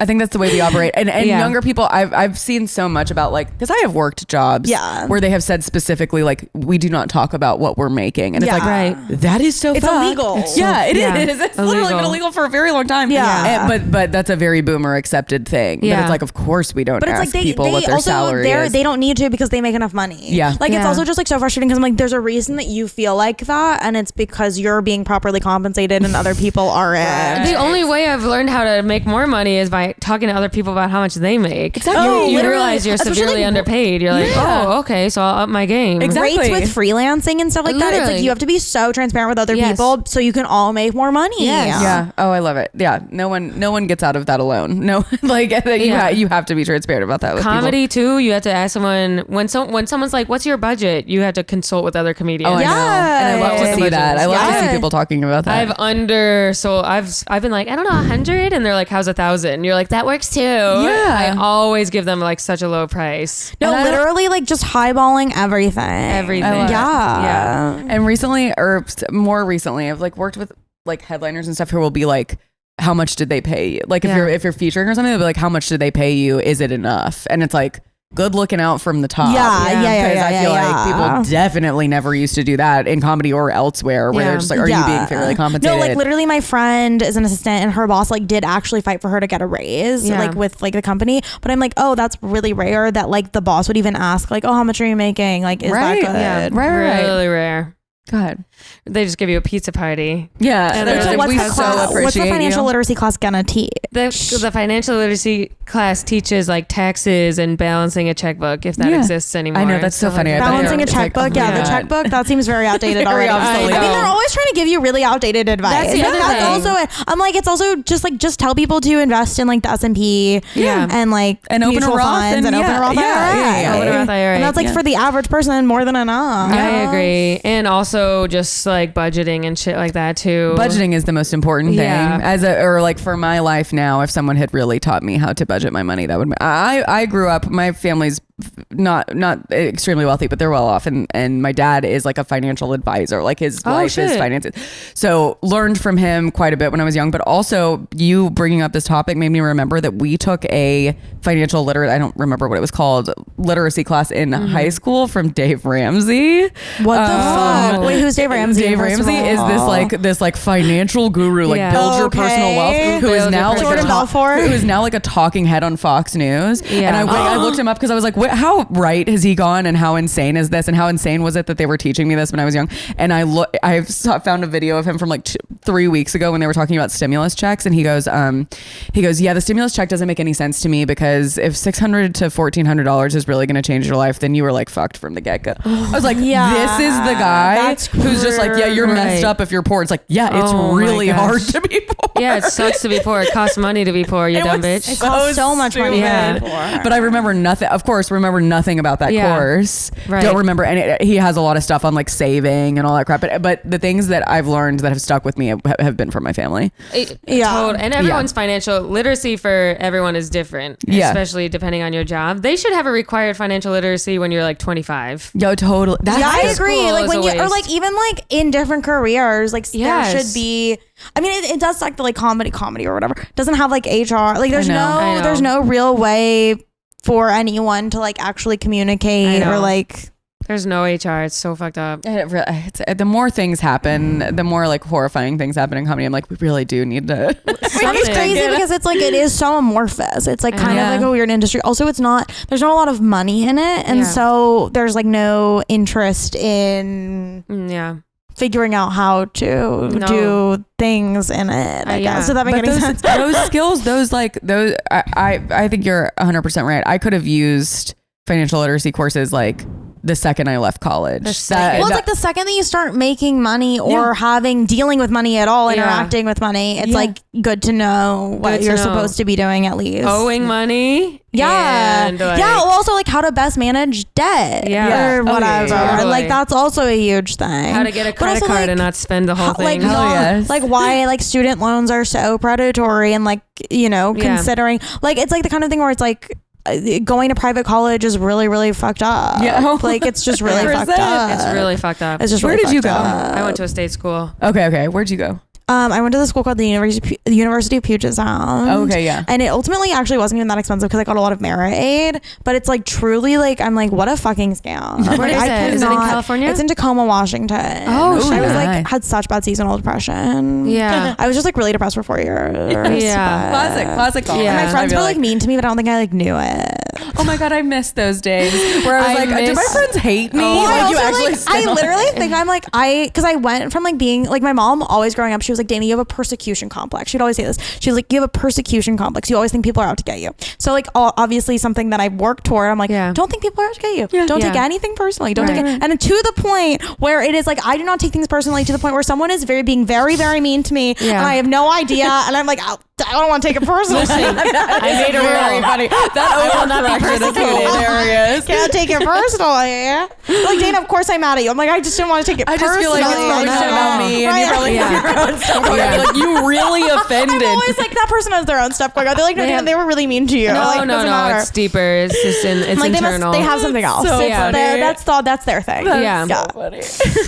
I think that's the way we operate. And Yeah. younger people, I've seen so much about like, because I have worked jobs Yeah. where they have said specifically like, we do not talk about what we're making. And it's Yeah. like, Right. that is so It's fucked. illegal. Yeah, it is. Yeah. It's literally been illegal for a very long time. Yeah. But that's a very boomer accepted thing. Yeah. But it's like, of course we don't But it's ask like people they what their also salary is. they don't need to because they make enough money. Yeah. Like it's Yeah. also just like so frustrating because I'm like there's a reason that you feel like that and it's because you're being properly compensated and other people aren't. The only way I've learned how to make more money is by talking to other people about how much they make. Exactly. Oh, You literally. realize you're Especially, severely like, underpaid. You're like, Yeah. oh, okay, so I'll up my game. Exactly. Rates with freelancing and stuff like that. It's like Literally. you have to be so transparent with other Yes. people so you can all make more money. Yes. Yeah. Oh, I love it. Yeah. No one gets out of that alone. No, like Yeah. you have to be transparent about that with Comedy too. You have to ask someone when someone's like, "What's your budget?" You have to consult with other comedians. people. Oh, I know. And I love to Yes. see that. I love to see Yes. people talking about that. I've been like, I don't know, 100, and they're like, how's 1,000? You're like, that works too. Yeah. I always give them like such a low price. No, And I don't- literally like just highballing everything. Everything. I love it. Yeah. And recently, or more recently, I've like worked with like headliners and stuff who will be like, how much did they pay you? Like Yeah. if you're featuring or something, they'll be like, how much did they pay you? Is it enough? And it's like, good looking out from the top. Yeah, yeah, Because I feel like yeah. people definitely never used to do that in comedy or elsewhere where Yeah. they're just like, are you being fairly compensated? No, like literally my friend is an assistant and her boss like did actually fight for her to get a raise Yeah. like with like the company. But I'm like, oh, that's really rare that like the boss would even ask like, oh, how much are you making? Like, is Right. that good? Yeah, Right. really rare. Go ahead. They just give you a pizza party. Yeah. And they're there's like, like, we what's so the appreciate what's the financial you. literacy class gonna teach? The financial literacy class teaches like taxes and balancing a checkbook, if that Yeah. exists anymore. I know, that's so Stuff funny. like I that. bet Balancing a it's like, checkbook, oh yeah, my the God. checkbook, that seems very outdated Very already. obsolete. I mean, they're always trying to give you really outdated advice. That's the other That's thing. also, I'm like, it's also just tell people to invest in like the S&P Yeah. and like And open a mutual Roth funds and and open a yeah, Roth yeah, IRA. yeah, yeah. Open a Roth IRA. And that's like Yeah. for the average person more than enough. I agree. And also just like budgeting and shit like that too. Budgeting is the most important thing. Yeah. Or like for my life now, if someone had really taught me how to budget my money, that would. I grew up. My family's not extremely wealthy, but they're well off, and my dad is like a financial advisor. Like his life is shit. finances. So learned from him quite a bit when I was young. But also, you bringing up this topic made me remember that we took a financial I don't remember what it was called, literacy class in high school from Dave Ramsey. What the fuck? Wait, who's Dave Ramsey? Dave first of Ramsey is all? this financial guru, like Yeah. build your Okay. personal wealth, who is Build now your like Jordan Belfort? who is now like a talking head on Fox News. Yeah. And I looked him up because I was like, how right has he gone, and how insane is this, and how insane was it that they were teaching me this when I was young? And I found a video of him from like 3 weeks ago when they were talking about stimulus checks, and he goes, yeah, the stimulus check doesn't make any sense to me because if $600 to $1,400 is really going to change your life, then you were like fucked from the get go. I was like, Yeah, this is the guy that's who's just like, yeah, you're messed right. up if you're poor. It's like, yeah, it's Oh my really gosh. hard to be poor. Yeah, it sucks to be poor. It costs money to be poor, you It dumb was bitch. It costs so much money. Yeah. to be poor. But I remember nothing. Of course, remember nothing about that Yeah. course. Right. Don't remember any. He has a lot of stuff on like saving and all that crap. But the things that I've learned that have stuck with me have been from my family. Yeah. And everyone's financial literacy for everyone is different, Yeah. especially depending on your job. They should have a required financial literacy when you're like 25. Yo, totally. That's Yeah, I high agree. school Like is when a you, or waste. like even like in different careers, like Yes. there should be. I mean, it does like the like comedy or whatever. Doesn't have like HR. Like there's I know. there's no real way for anyone to like actually communicate I know. or like. There's no HR. It's so fucked up. the more things happen, the more like horrifying things happen in comedy. I'm like, we really do need to. It's Something. crazy because it's like it is so amorphous. It's like kind Yeah. of like a weird industry. Also, there's not a lot of money in it, and Yeah. so there's like no interest in Yeah. figuring out how to No. do things in it. I yeah. guess. Does that make But any those, sense? those skills, I think you're 100% right. I could have used financial literacy courses like the second I left college. The second. Well, it's like the second that you start making money or dealing with money at all, Yeah. interacting with money, it's Yeah. like good to know what Good to you're know. supposed to be doing at least. Owing money. Yeah. And, like, yeah. Well, also like how to best manage debt Yeah. or Oh, yeah, whatever. yeah. Totally. Like that's also a huge thing. How to get a But credit also, card like, and not spend the whole how- thing. like, Hell not- yes. like why like student loans are so predatory and like, you know, Yeah. considering like it's like the kind of thing where it's like going to private college is really, really fucked up. Yeah. Like it's just really 100%. fucked up. It's really fucked up. It's just Where really did you fucked go? up. I went to a state school. Okay. Where'd you go? I went to the school called the University of Puget Sound. Okay, yeah. And it ultimately actually wasn't even that expensive because I got a lot of merit aid. But it's like truly like I'm like, what a fucking scam. Where Like, is I it? Is it in cannot- California? It's in Tacoma, Washington. Oh, I shit. was like Nice. had such bad seasonal depression. Yeah. I was just like really depressed for 4 years. Yeah. Classic. Yeah. And my I friends I'd be were like mean to me, but I don't think I like knew it. oh my God, I missed those days where I was I like, do my miss- friends hate me? Oh, Well, I like you also, actually like, I still- literally think I'm like because I went from like being like my mom always growing up, she was like, Dana, you have a persecution complex. She'd always say this. She was like, you have a persecution complex. You always think people are out to get you. So like obviously something that I've worked toward. I'm like, Yeah. don't think people are out to get you. Don't take Yeah. anything personally. Don't Right. take it. And to the point where it is like I do not take things personally to the point where someone is being very, very mean to me Yeah. and I have no idea and I'm like, I don't want to take it personally. I made a very rule. funny. That will not be overcorrection is persecuted. hilarious. Can't take it personally. Like Dana, of course I'm mad at you. I'm like, I just didn't want to take it I just personally. feel like it's probably no, not about no. me, and Right. you probably Yeah. have your own stuff. going on. Yeah. Like you really offended. I'm always like, that person has their own stuff going on. They're like, no, They Dana, have- they were really mean to you. No, like, no, doesn't matter. it's deeper. It's just it's Like internal. they have something else. So It's funny. that's their thing. Yeah. funny.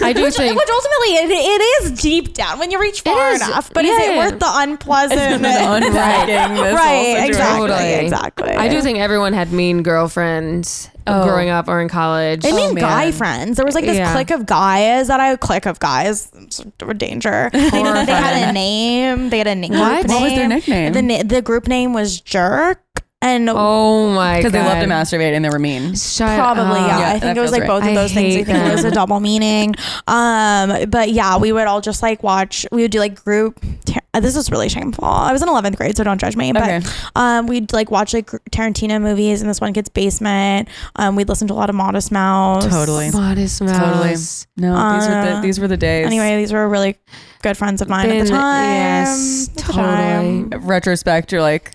I do think Which ultimately it is deep down when you reach far is. enough. But is it Yeah. worth the unpleasant? Unpacking this whole Right, situation. exactly, Totally. exactly. I do think everyone had mean girlfriends growing up or in college. I mean, man. guy friends. There was like this Yeah. clique of guys sort of danger. They had a name. They had a name. What? Group What was their name. nickname? The group name was Jerk. And Oh my god. Because they love to masturbate and they were mean. Shut probably, up. yeah. Yeah, I think that it was feels like right. both of I those things. I hate think it was them. a double meaning. But yeah, we would all just like watch. We would do like group. This is really shameful. I was in 11th grade, so don't judge me. Okay. But we'd like watch like Tarantino movies in this one kid's basement. We'd listen to a lot of Modest Mouse. Totally. Modest Totally. Mouse. No, these were the days. Anyway, these were really good friends of mine at the time. Yes, At the time. totally. Retrospect, you're like,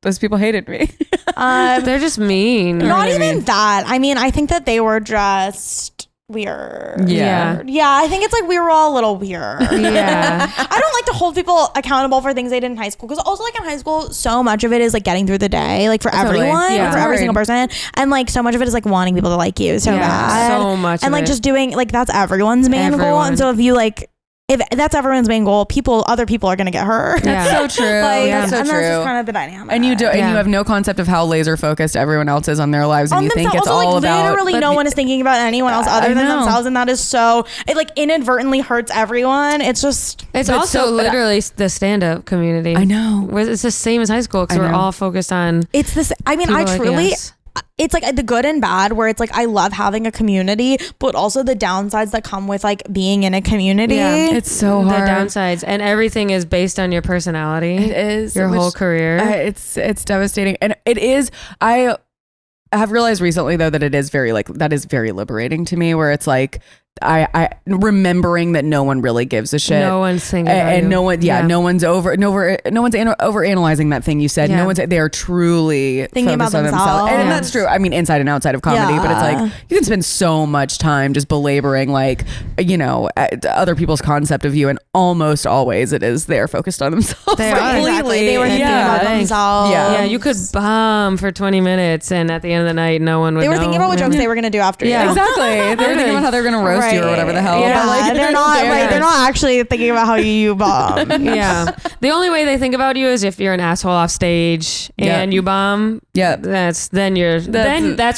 those people hated me. They're just mean. Not I even mean? that. I mean, I think that they were just weird. Yeah. Yeah, I think it's like we were all a little weird. Yeah. I don't like to hold people accountable for things they did in high school, because also like in high school, so much of it is like getting through the day, like for Totally. everyone, Yeah. for every Hard. single person, and like so much of it is like wanting people to like you so Yeah, bad, so much and of like it. just doing like that's everyone's main goal, Everyone. and so if that's everyone's main goal, other people are gonna get hurt. Yeah. That's so true. Like, That's so and true. that's just kind of the dynamic. And you do, and Yeah. you have no concept of how laser focused everyone else is on their lives, and on you think themselves. it's Also, all like about. literally no one is thinking about anyone else other I than know. themselves, and that is so it like inadvertently hurts everyone. It's just It's But also so- but I- literally the stand-up community. I know. It's the same as high school because I we're know. all focused on it's this. I mean, people I like truly. us. It's like the good and bad, where it's like I love having a community, but also the downsides that come with like being in a community. Yeah. It's so the hard. downsides, and everything is based on your personality. It is your which- whole career. It's devastating, and it is. I have realized recently though that it is very that is very liberating to me, where it's like I remembering that no one really gives a shit. No one's thinking about and you. no one, no one's over analyzing that thing you said. Yeah. No one's, they are truly Thinking about focused on themselves. And Yeah. that's true. I mean, inside and outside of comedy, but it's Yeah. like, you can spend so much time just belaboring other people's concept of you. And almost always it is they're focused on themselves. They are. Exactly. They were thinking Yeah. about themselves. Yeah. Yeah, you could bomb for 20 minutes, and at the end of the night, no one would They were know. thinking about what jokes they were gonna do after. Yeah. you. Exactly. They're thinking about how they're going to roast you or whatever the hell. Yeah, But like, they're not. who Right, cares? they're not actually thinking about how you bomb. Yeah. The only way they think about you is if you're an asshole off stage and Yeah. you bomb. Yeah. That's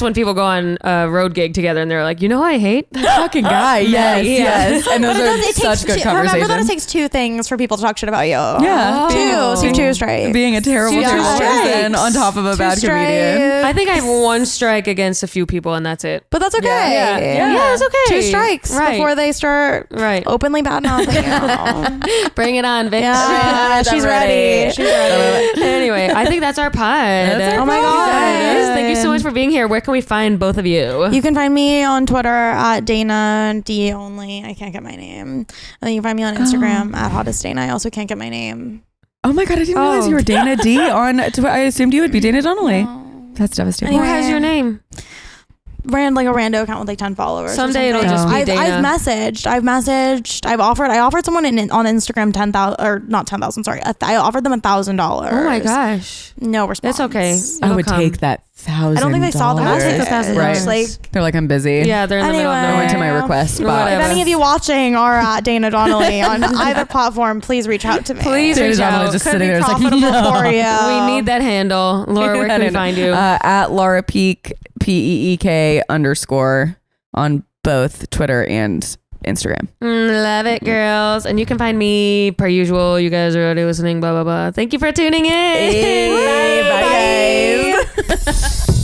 when people go on a road gig together and they're like, you know who I hate? Fucking guy. Yes. Yeah. Yes. And those But are it takes such good Remember that it conversations. takes two things for people to talk shit about you. Yeah. Oh. Two strikes. Being a terrible Two person strikes. on top of a bad comedian. I think I have one strike against a few people and that's it. But that's okay. Yeah. Yeah, it's okay. Two strikes Right. before they start Right. openly bad mouthing you. Bring it on, bitch. Yeah, she's ready. She's ready. Anyway, I think that's our pod. That's our Oh my pod. God. Guys, thank you so much for being here. Where can we find both of you? You can find me on Twitter at Dana D only. I can't get my name. And then you can find me on Instagram at Hottest Dana. I also can't get my name. Oh my God, I didn't realize you were Dana D on. I assumed you would be Dana Donnelly. That's devastating. Who has your name? Like a rando account with like 10 followers. or Someday it'll something. just be I've Dana. I offered someone on Instagram 10,000 or not 10,000. Sorry, I offered them $1,000. Oh my gosh. No response. That's okay. I It'll would come. take that $1,000. I don't think they saw the I'll take message. the $1,000. Right. Like, They're like, I'm busy. Yeah, they're in the middle of Anyway. I nowhere. went to my request spot. Whatever. if any of you watching are at Dana Donnelly on either platform, please reach out to me. Please Dana reach Donnelly out. just Could sitting be there. It's like, profitable no. for you. We need that handle. Laura, where can we find you? At Laura Peek, PEEK _ on both Twitter and Instagram. Love it, girls. And you can find me, per usual. You guys are already listening, blah, blah, blah. Thank you for tuning in. Bye, guys.